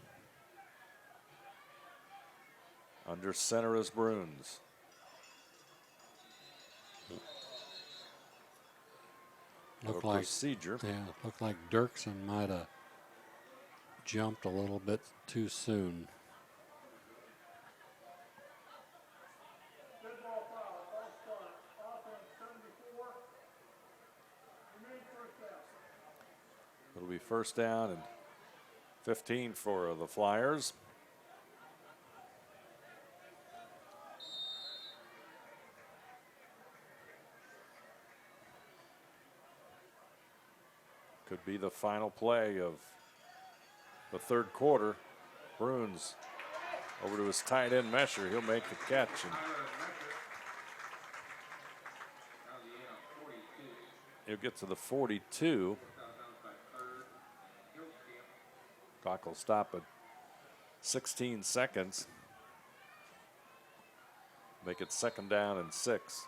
Under center is Bruns. Looked like procedure. Yeah, looked like Dirksen might have jumped a little bit too soon. It'll be first down and 15 for the Flyers. Could be the final play of the third quarter. Bruns over to his tight end Mesher. He'll make the catch. And he'll get to the 42. Clock will stop at 16 seconds. Make it 2nd down and 6.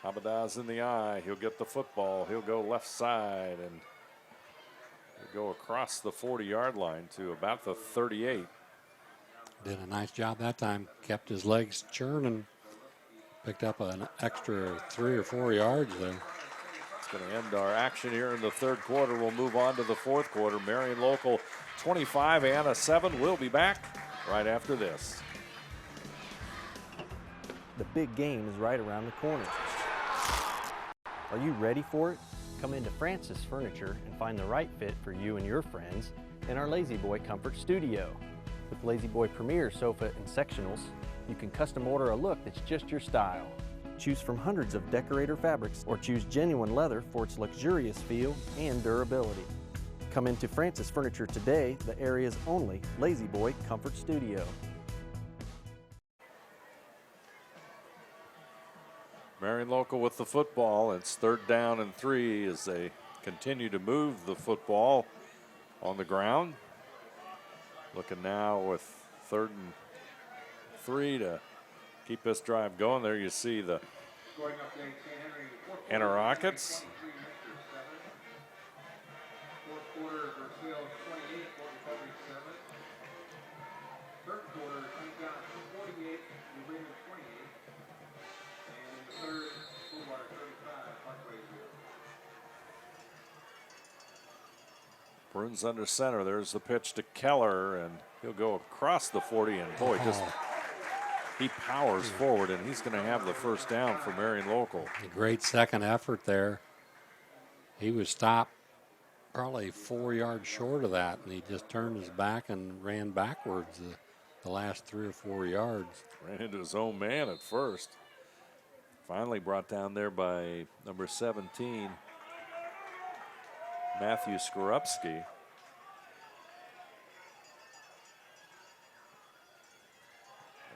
Abadah's in the eye. He'll get the football. He'll go left side and he'll go across the 40-yard line to about the 38. Did a nice job that time. Kept his legs churning. Picked up an extra 3 or 4 yards there. It's going to end our action here in the third quarter. We'll move on to the fourth quarter. Marion Local 25, Anna 7. We'll be back right after this. The big game is right around the corner. Are you ready for it? Come into Francis Furniture and find the right fit for you and your friends in our Lazy Boy Comfort Studio. With Lazy Boy Premier sofa and sectionals, you can custom order a look that's just your style. Choose from hundreds of decorator fabrics or choose genuine leather for its luxurious feel and durability. Come into Francis Furniture today, the area's only Lazy Boy Comfort Studio. Marion Local with the football. It's 3rd down and 3 as they continue to move the football on the ground. Looking now with 3rd and 3 to keep this drive going. There you see the Anna Rockets. Bruns under center. There's the pitch to Keller, and he'll go across the 40. And boy, just he powers forward, and he's going to have the first down for Marion Local. A great second effort there. He was stopped probably 4 yards short of that, and he just turned his back and ran backwards the last 3 or 4 yards. Ran into his own man at first. Finally brought down there by number 17. Matthew Skorupski.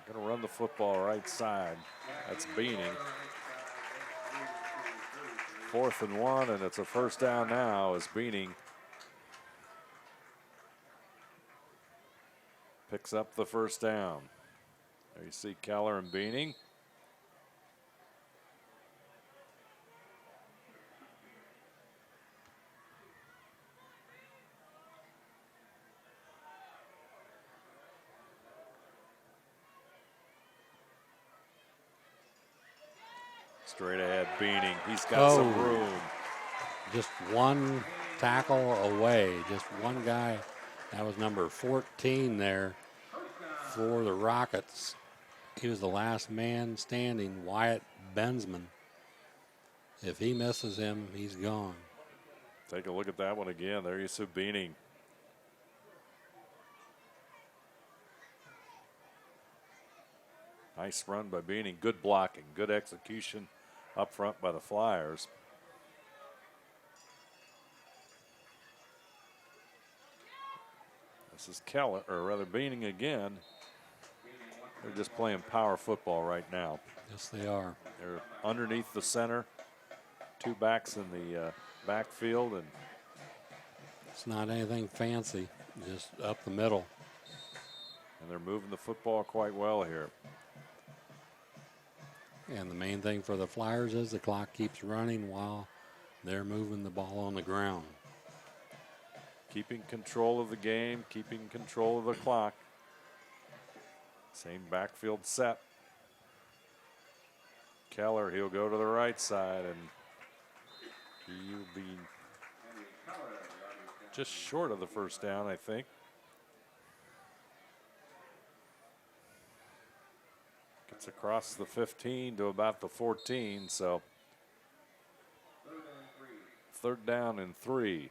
They're going to run the football right side. That's Beaning. 4th and 1, and it's a first down now as Beaning picks up the first down. There you see Keller and Beaning. Straight ahead Beaning. He's got some room. Just one tackle away. Just one guy. That was number 14 there for the Rockets. He was the last man standing, Wyatt Bensman. If he misses him, he's gone. Take a look at that one again. There you see Beaning. Nice run by Beaning. Good blocking. Good execution up front by the Flyers. This is Keller, or rather Beaning again. They're just playing power football right now. Yes, they are. They're underneath the center. Two backs in the backfield, and it's not anything fancy, just up the middle. And they're moving the football quite well here. And the main thing for the Flyers is the clock keeps running while they're moving the ball on the ground. Keeping control of the game, keeping control of the clock. Same backfield set. Keller, he'll go to the right side, and he'll be just short of the first down, I think. Gets across the 15 to about the 14, so 3rd down and 3.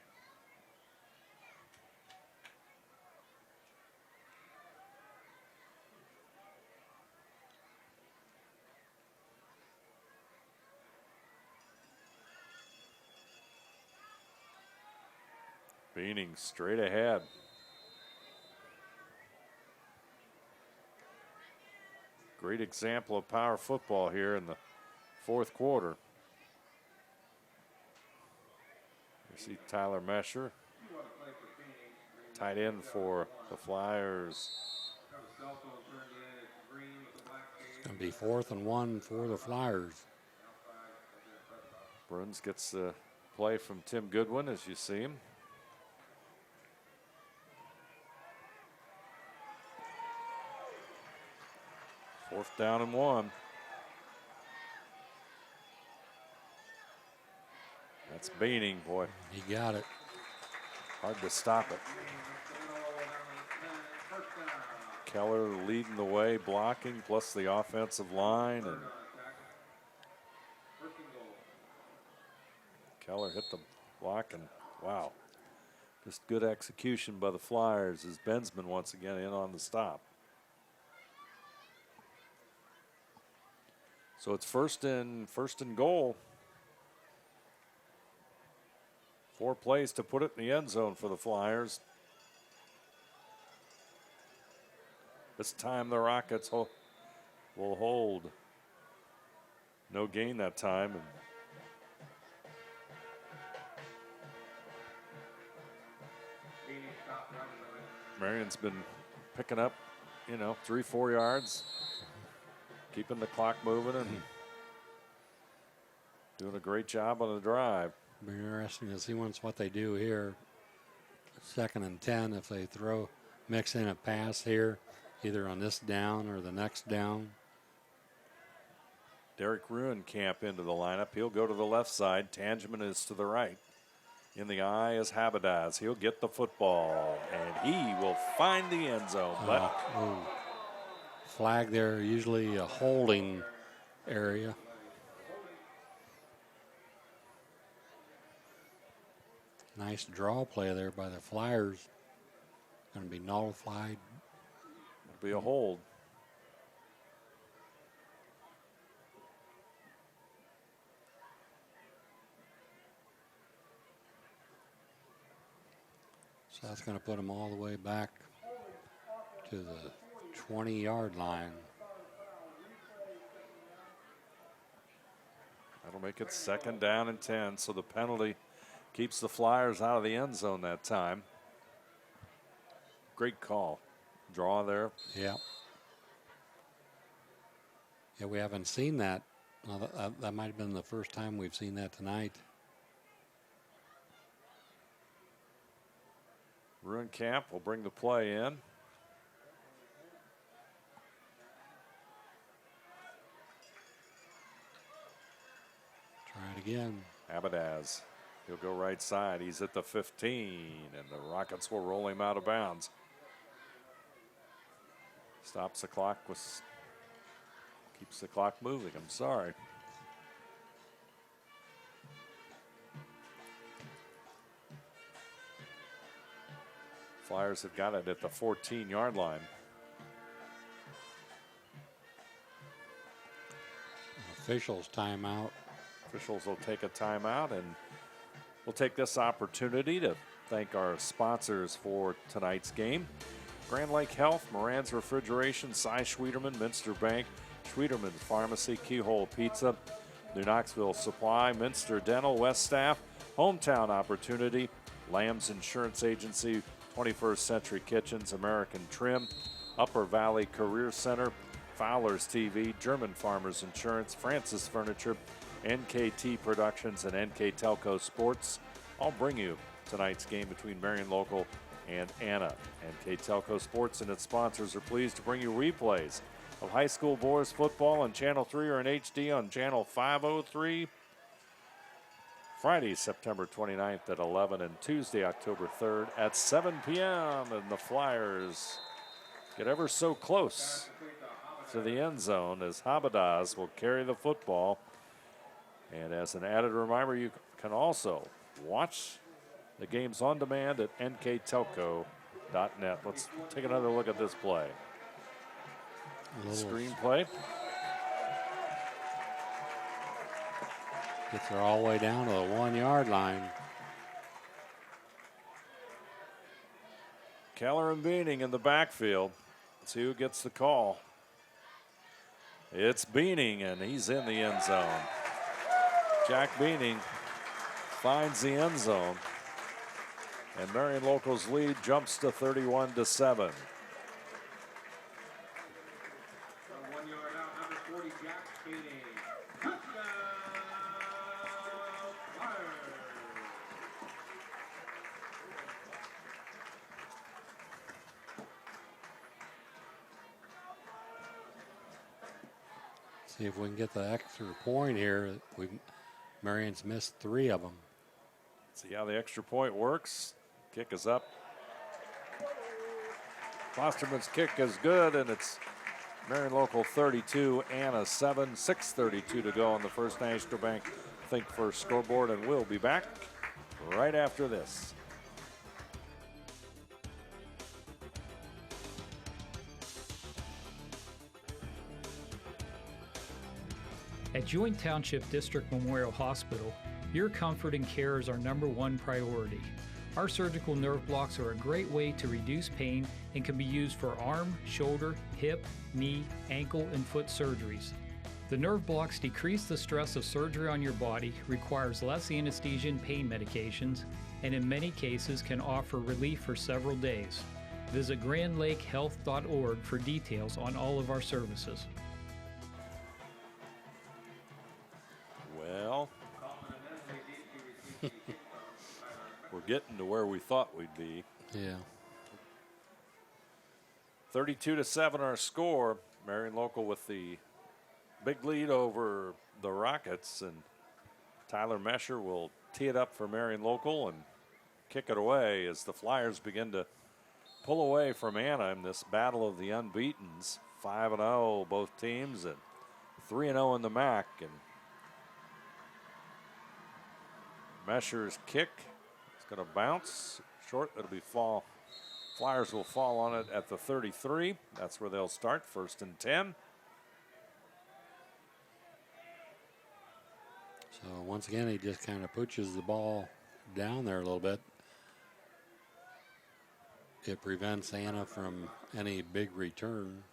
Beaning straight ahead. Great example of power football here in the 4th quarter. You see Tyler Mesher, tight end for the Flyers. It's going to be 4th and 1 for the Flyers. Bruns gets the play from Tim Goodwin as you see him. Fourth down and 1. That's Beaning, boy. He got it. Hard to stop it. Keller leading the way, blocking, plus the offensive line. And Keller hit the block, and wow. Just good execution by the Flyers as Bensman once again in on the stop. So it's first and goal. 4 plays to put it in the end zone for the Flyers. This time the Rockets will hold. No gain that time. And Marion's been picking up, 3-4 yards. Keeping the clock moving and doing a great job on the drive. Be interesting to see what they do here. 2nd and 10 if they mix in a pass here, either on this down or the next down. Derek Ruenkamp into the lineup. He'll go to the left side. Tangeman is to the right. In the eye is Habadaz. He'll get the football, and he will find the end zone. Flag there, usually a holding area. Nice draw play there by the Flyers. Going to be nullified. It'll be a hold. So that's going to put them all the way back to the 20-yard line. That'll make it 2nd down and 10. So the penalty keeps the Flyers out of the end zone that time. Great call. Draw there. Yeah. Yeah, we haven't seen that. Well, that might have been the first time we've seen that tonight. Ruenkamp will bring the play in. again. Abadaz. He'll go right side. He's at the 15, and the Rockets will roll him out of bounds. Stops the clock, keeps the clock moving. I'm sorry. Flyers have got it at the 14-yard line. Officials timeout. Officials will take a timeout, and we'll take this opportunity to thank our sponsors for tonight's game. Grand Lake Health, Moran's Refrigeration, Cy Schwieterman, Minster Bank, Schwieterman's Pharmacy, Keyhole Pizza, New Knoxville Supply, Minster Dental, West Staff, Hometown Opportunity, Lamb's Insurance Agency, 21st Century Kitchens, American Trim, Upper Valley Career Center, Fowler's TV, German Farmers Insurance, Francis Furniture, NKT Productions, and NKTelco Sports. I'll bring you tonight's game between Marion Local and Anna. NKTelco Sports and its sponsors are pleased to bring you replays of high school boys football on Channel 3 or in HD on Channel 503. Friday, September 29th at 11 and Tuesday, October 3rd at 7 p.m. And the Flyers get ever so close to the end zone as Habadaz will carry the football. And as an added reminder, you can also watch the games on demand at nktelco.net. Let's take another look at this play. Screenplay. Gets her all the way down to the 1-yard line. Keller and Beaning in the backfield. Let's see who gets the call. It's Beaning, and he's in the end zone. Jack Beaning finds the end zone, and Marion Local's lead jumps to 31-7. See if we can get the extra point here. Marion's missed 3 of them. See how the extra point works. Kick is up. Klosterman's kick is good, and it's Marion Local 32, Anna 7, 6:32 to go on the First National Bank Think First scoreboard, and we'll be back right after this. At Joint Township District Memorial Hospital, your comfort and care is our #1 priority. Our surgical nerve blocks are a great way to reduce pain and can be used for arm, shoulder, hip, knee, ankle, and foot surgeries. The nerve blocks decrease the stress of surgery on your body, requires less anesthesia and pain medications, and in many cases can offer relief for several days. Visit grandlakehealth.org for details on all of our services. Well, we're getting to where we thought we'd be. Yeah. 32-7 our score. Marion Local with the big lead over the Rockets, and Tyler Mesher will tee it up for Marion Local and kick it away as the Flyers begin to pull away from Anna in this battle of the unbeatens. 5-0 both teams, and 3-0 in the MAC. And Mesher's kick is going to bounce short. It'll be fall. Flyers will fall on it at the 33. That's where they'll start, 1st and 10. So once again, he just kind of pushes the ball down there a little bit. It prevents Anna from any big return.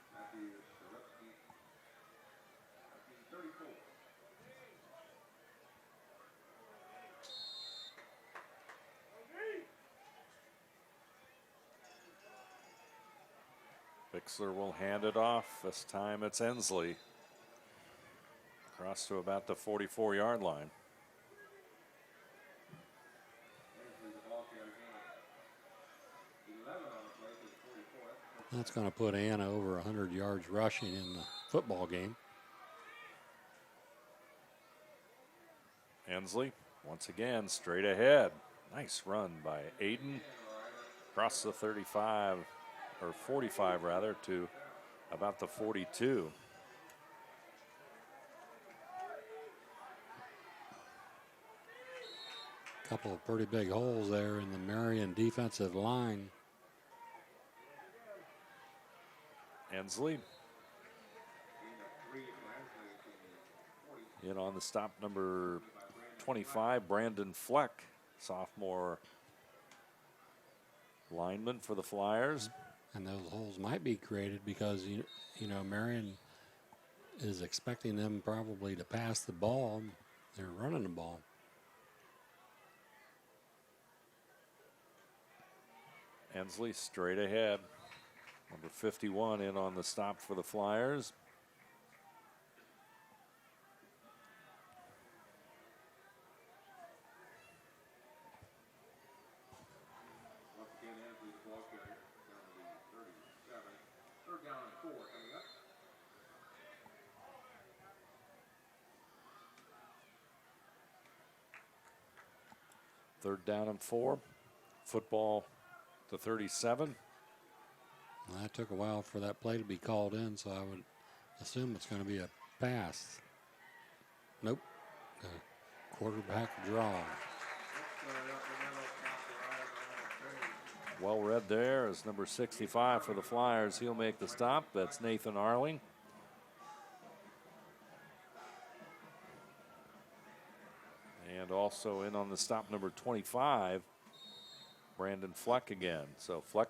Bixler will hand it off. This time it's Ensley. Across to about the 44-yard line. That's going to put Anna over 100 yards rushing in the football game. Ensley once again straight ahead. Nice run by Aiden. Across the 35, or 45 rather, to about the 42. Couple of pretty big holes there in the Marion defensive line. Ensley in on the stop, number 25, Brandon Fleck, sophomore lineman for the Flyers. And those holes might be created because, you know, Marion is expecting them probably to pass the ball. They're running the ball. Ensley straight ahead. Number 51 in on the stop for the Flyers. Third down and 4. Football to 37. Well, that took a while for that play to be called in, so I would assume it's going to be a pass. Nope. A quarterback draw. Well read there as number 65 for the Flyers. He'll make the stop. That's Nathan Arling. And also in on the stop, number 25, Brandon Fleck again. So Fleck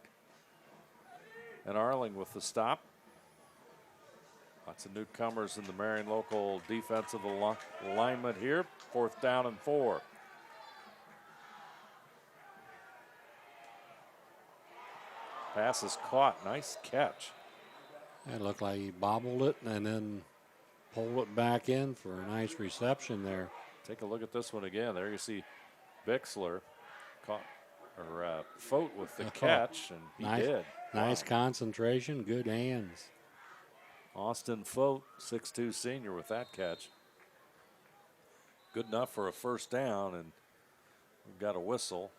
and Arling with the stop. Lots of newcomers in the Marion local defensive alignment here. 4th down and 4. Pass is caught. Nice catch. It looked like he bobbled it and then pulled it back in for a nice reception there. Take a look at this one again. There you see Bixler caught, or Fote with the catch, and he did. Nice concentration, good hands. Austin Fote, 6'2" senior with that catch. Good enough for a first down, and we've got a whistle.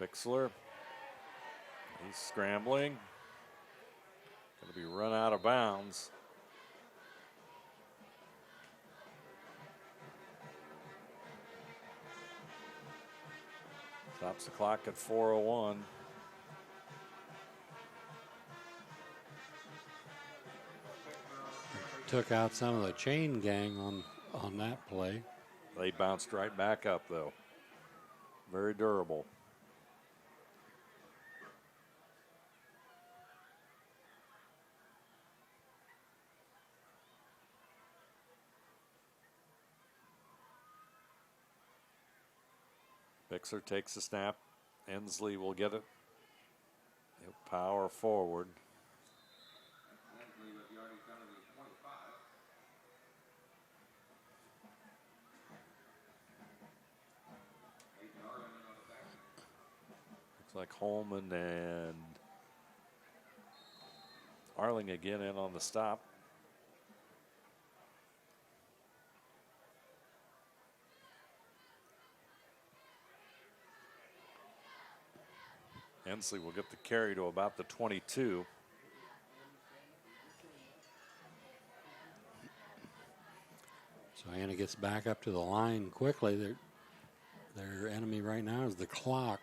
Bixler, he's scrambling. Going to be run out of bounds. Stops the clock at 4:01. Took out some of the chain gang on that play. They bounced right back up, though. Very durable. Bixler takes the snap. Ensley will get it. He'll power forward. Looks like Holman and Arling again in on the stop. Ensley will get the carry to about the 22. So Anna gets back up to the line quickly. Their enemy right now is the clock.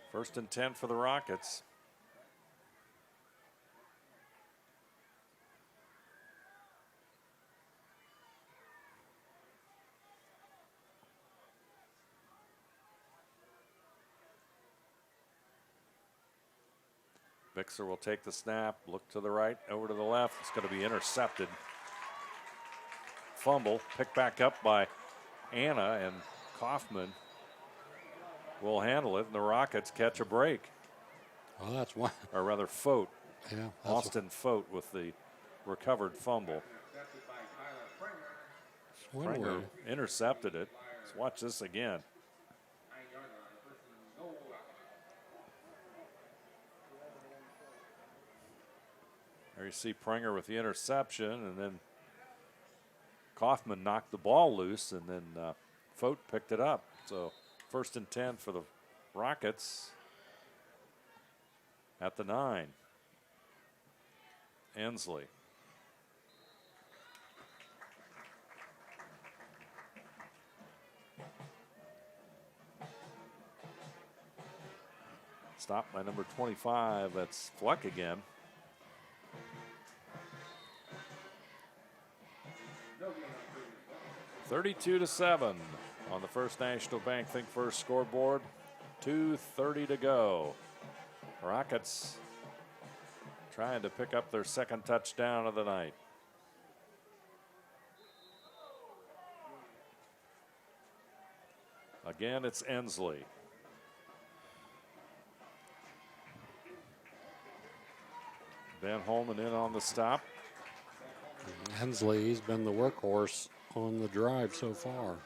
First and 10 for the Rockets. Bixer will take the snap, look to the right, over to the left. It's going to be intercepted. Fumble picked back up by Anna, and Kaufman will handle it, and the Rockets catch a break. Well, that's one. Or rather, Fote. Yeah, Austin Fote with the recovered fumble. Springer intercepted it. Let's watch this again. There you see Pringer with the interception, and then Kaufman knocked the ball loose, and then Fote picked it up. So 1st and 10 for the Rockets at the 9. Ensley. Stopped by number 25. That's Fleck again. (32-7) on the First National Bank Think First scoreboard. 2:30 to go. Rockets trying to pick up their second touchdown of the night. Again, it's Ensley. Ben Holman in on the stop. Hensley's been the workhorse on the drive so far.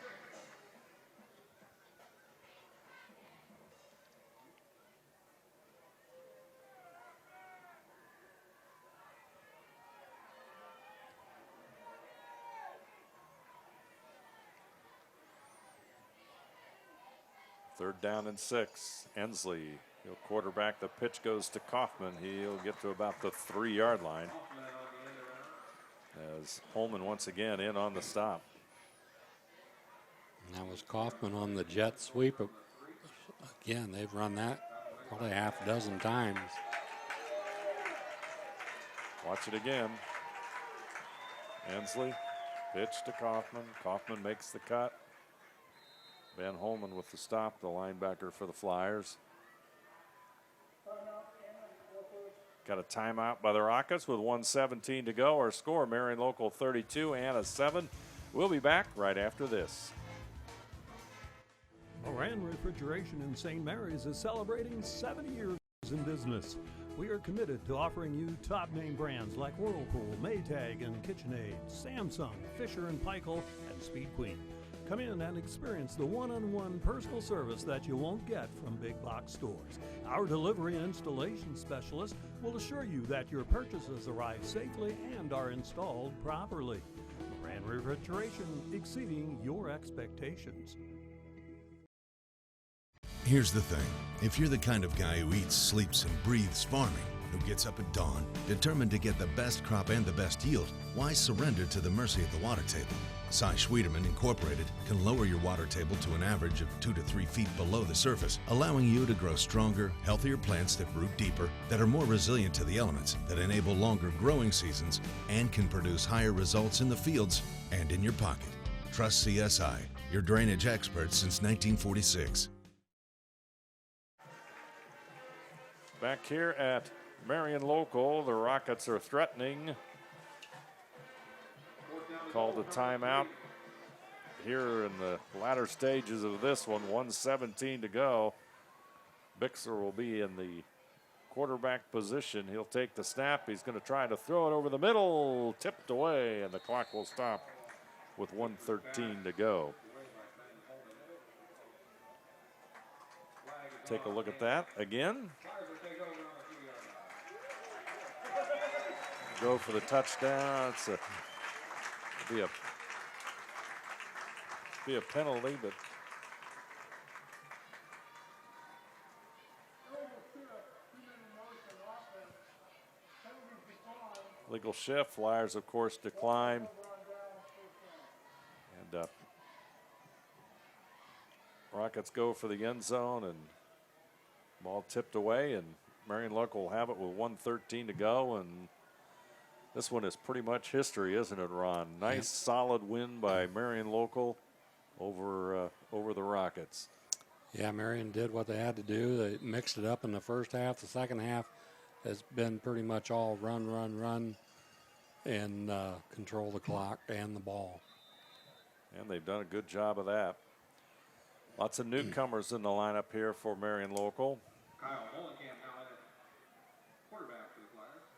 Third down and 6. Ensley, he'll quarterback. The pitch goes to Kaufman. He'll get to about the 3-yard line. As Holman once again in on the stop. And that was Kaufman on the jet sweep. Again, they've run that probably half a dozen times. Watch it again. Ensley, pitch to Kaufman. Kaufman makes the cut. Van Holman with the stop, the linebacker for the Flyers. Got a timeout by the Rockets with 1:17 to go. Our score, Marion Local 32, Anna 7. We'll be back right after this. Moran Refrigeration in St. Mary's is celebrating 70 years in business. We are committed to offering you top name brands like Whirlpool, Maytag, and KitchenAid, Samsung, Fisher & Paykel, and Speed Queen. Come in and experience the one-on-one personal service that you won't get from big box stores. Our delivery and installation specialist will assure you that your purchases arrive safely and are installed properly. Moran Refrigeration, exceeding your expectations. Here's the thing. If you're the kind of guy who eats, sleeps, and breathes farming, who gets up at dawn, determined to get the best crop and the best yield, why surrender to the mercy of the water table? Cy Schwiederman Incorporated can lower your water table to an average of 2 to 3 feet below the surface, allowing you to grow stronger, healthier plants that root deeper, that are more resilient to the elements, that enable longer growing seasons, and can produce higher results in the fields and in your pocket. Trust CSI, your drainage experts since 1946. Back here at Marion Local, the Rockets are threatening. Called a timeout here in the latter stages of this one. 1:17 to go. Bixer will be in the quarterback position. He'll take the snap. He's going to try to throw it over the middle. Tipped away, and the clock will stop with 1:13 to go. Take a look at that again. Go for the touchdown. It's be a penalty, but legal shift. Flyers, of course, decline. And Rockets go for the end zone, and ball tipped away, and Marion Local will have it with 1:13 to go. And this one is pretty much history, isn't it, Ron? Nice, solid win by Marion Local over the Rockets. Yeah, Marion did what they had to do. They mixed it up in the first half. The second half, has been pretty much all run, and control the clock and the ball. And they've done a good job of that. Lots of newcomers in the lineup here for Marion Local.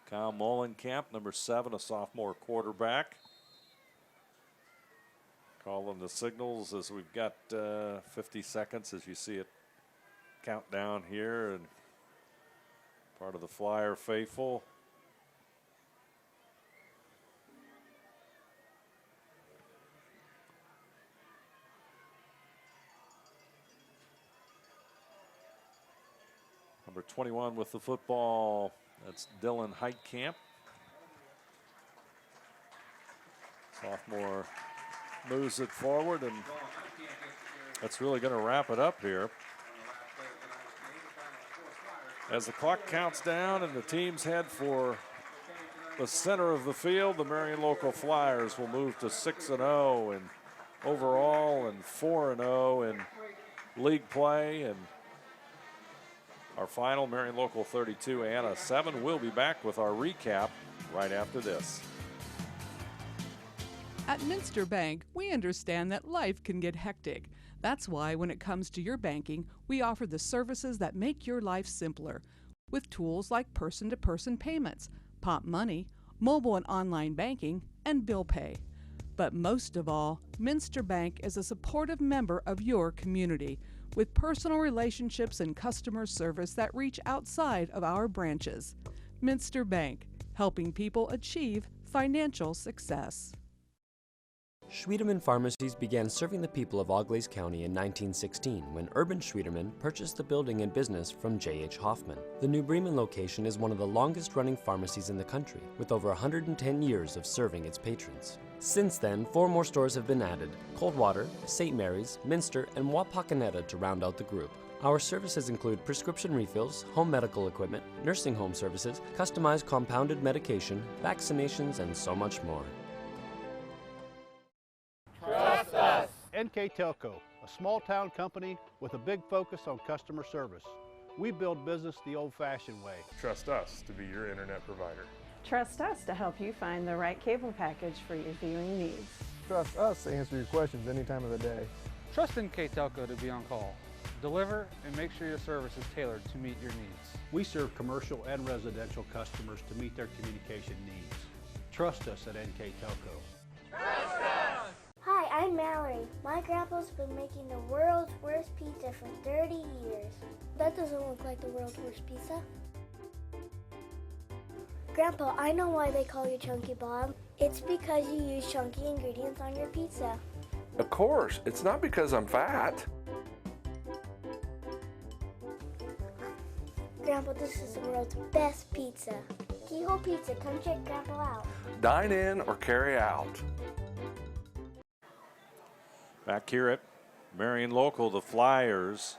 Kyle Molenkamp, number 7, a sophomore quarterback. Calling the signals as we've got 50 seconds as you see it count down here, and part of the Flyer faithful. Number 21 with the football, that's Dylan Heitkamp. Sophomore moves it forward, and that's really going to wrap it up here. As the clock counts down and the teams head for the center of the field, the Marion Local Flyers will move to 6-0 and overall and 4-0 in league play. And our final, Marion Local 32, Anna 7. We'll be back with our recap right after this. At Minster Bank, we understand that life can get hectic. That's why when it comes to your banking, we offer the services that make your life simpler with tools like person-to-person payments, Pop Money, mobile and online banking, and bill pay. But most of all, Minster Bank is a supportive member of your community with personal relationships and customer service that reach outside of our branches. Minster Bank, helping people achieve financial success. Schwiedemann Pharmacies began serving the people of Auglaize County in 1916 when Urban Schwiedemann purchased the building and business from J.H. Hoffman. The New Bremen location is one of the longest-running pharmacies in the country, with over 110 years of serving its patrons. Since then, 4 more stores have been added: Coldwater, St. Mary's, Minster, and Wapakoneta to round out the group. Our services include prescription refills, home medical equipment, nursing home services, customized compounded medication, vaccinations, and so much more. Trust us. NKTelco, a small-town company with a big focus on customer service. We build business the old-fashioned way. Trust us to be your internet provider. Trust us to help you find the right cable package for your viewing needs. Trust us to answer your questions any time of the day. Trust NKTelco to be on call. Deliver and make sure your service is tailored to meet your needs. We serve commercial and residential customers to meet their communication needs. Trust us at NKTelco. Trust us! Hi, I'm Mallory. My grandpa's been making the world's worst pizza for 30 years. That doesn't look like the world's worst pizza. Grandpa, I know why they call you Chunky Bob. It's because you use chunky ingredients on your pizza. Of course, it's not because I'm fat. Grandpa, this is the world's best pizza. Keyhole Pizza, come check Grandpa out. Dine in or carry out. Back here at Marion Local, the Flyers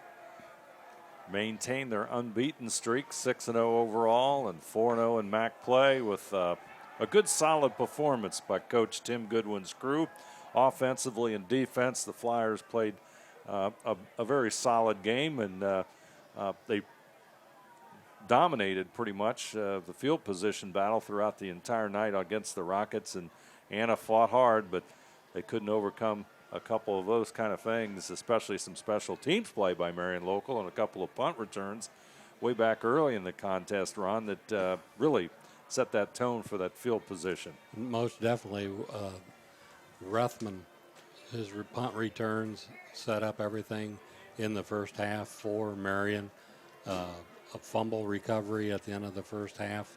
maintain their unbeaten streak, 6-0 overall and 4-0 in MAC play, with a good solid performance by Coach Tim Goodwin's crew. Offensively and defense, the Flyers played a very solid game, and they dominated pretty much the field position battle throughout the entire night against the Rockets, and Anna fought hard, but they couldn't overcome a couple of those kind of things, especially some special teams play by Marion Local and a couple of punt returns way back early in the contest, Ron, that really set that tone for that field position. Most definitely. Ruthman, his punt returns set up everything in the first half for Marion. A fumble recovery at the end of the first half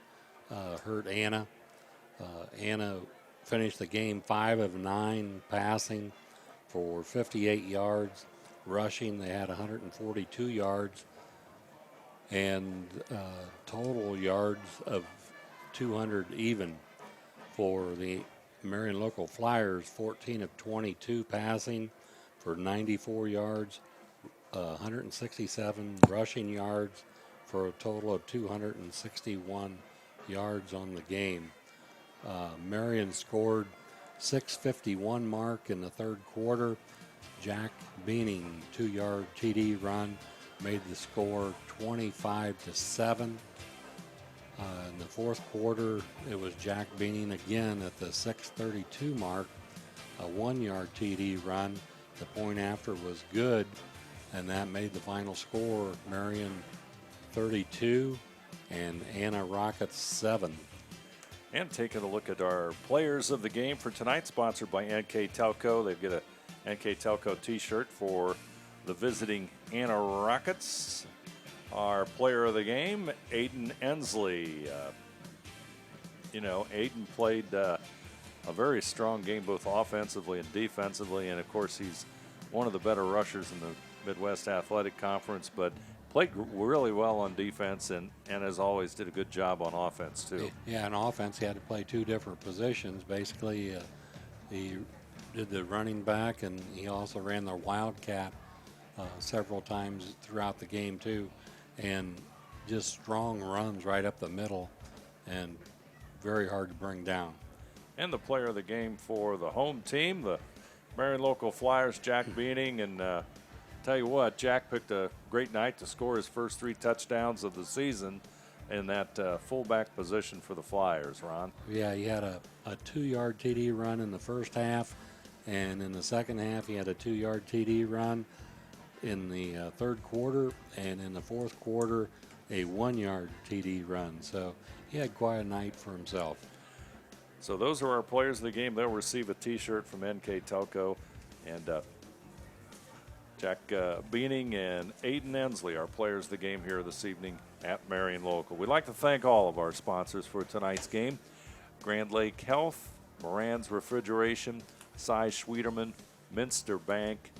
hurt Anna. Anna finished the game 5 of 9 passing for 58 yards. Rushing, they had 142 yards, and total yards of 200 even for the Marion Local Flyers. 14 of 22 passing for 94 yards, 167 rushing yards for a total of 261 yards on the game. Marion scored 6:51 mark in the third quarter. Jack Beaning, 2-yard TD run, made the score 25-7. In the fourth quarter, it was Jack Beaning again at the 6:32 mark, a 1-yard TD run. The point after was good, and that made the final score Marion 32 and Anna Rockets 7. And taking a look at our players of the game for tonight, sponsored by NKTelco. They've got a NKTelco t-shirt for the visiting Anna Rockets. Our player of the game, Aiden Ensley. Aiden played a very strong game both offensively and defensively, and of course he's one of the better rushers in the Midwest Athletic Conference, but played really well on defense and as always did a good job on offense too. Yeah, on offense he had to play two different positions. Basically, he did the running back, and he also ran the wildcat several times throughout the game too, and just strong runs right up the middle and very hard to bring down. And the player of the game for the home team, the Marion Local Flyers, Jack Beaning. And tell you what, Jack picked a great night to score his first 3 touchdowns of the season in that fullback position for the Flyers, Ron. Yeah, he had a 2-yard TD run in the first half, and in the second half he had a 2-yard TD run in the third quarter, and in the fourth quarter a 1-yard TD run. So he had quite a night for himself. So those are our players of the game. They'll receive a t-shirt from NKTelco. And Jack Beaning and Aiden Ensley, our players of the game here this evening at Marion Local. We'd like to thank all of our sponsors for tonight's game. Grand Lake Health, Moran's Refrigeration, Cy Schwieterman, Minster Bank,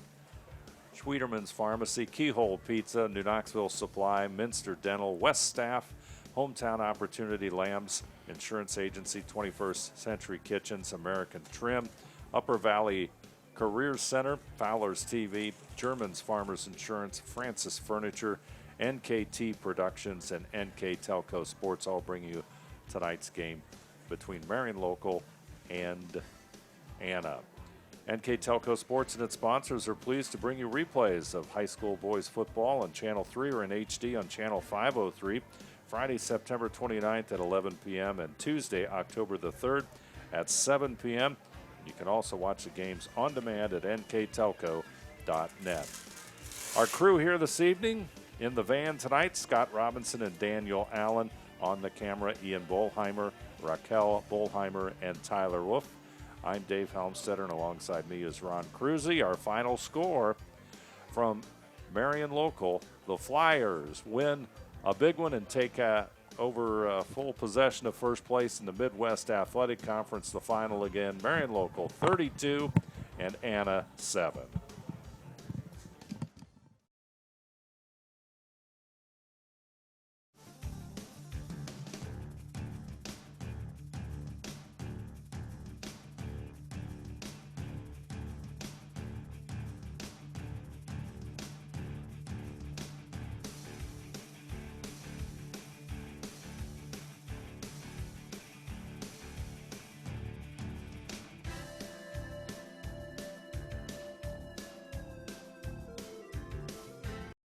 Schwieterman's Pharmacy, Keyhole Pizza, New Knoxville Supply, Minster Dental, West Staff, Hometown Opportunity Lambs, Insurance Agency, 21st Century Kitchens, American Trim, Upper Valley Career Center, Fowler's TV, German's Farmers Insurance, Francis Furniture, NKT Productions, and NKTelco Sports all bring you tonight's game between Marion Local and Anna. NKTelco Sports and its sponsors are pleased to bring you replays of high school boys football on Channel 3 or in HD on Channel 503, Friday, September 29th at 11 p.m. and Tuesday, October the 3rd at 7 p.m. You can also watch the games on demand at nktelco.net. Our crew here this evening in the van tonight, Scott Robinson and Daniel Allen. On the camera, Ian Bolheimer, Raquel Bolheimer, and Tyler Wolf. I'm Dave Helmstetter, and alongside me is Ron Cruzy. Our final score from Marion Local, the Flyers win a big one and take over full possession of first place in the Midwest Athletic Conference. The final again, Marion Local 32 and Anna 7.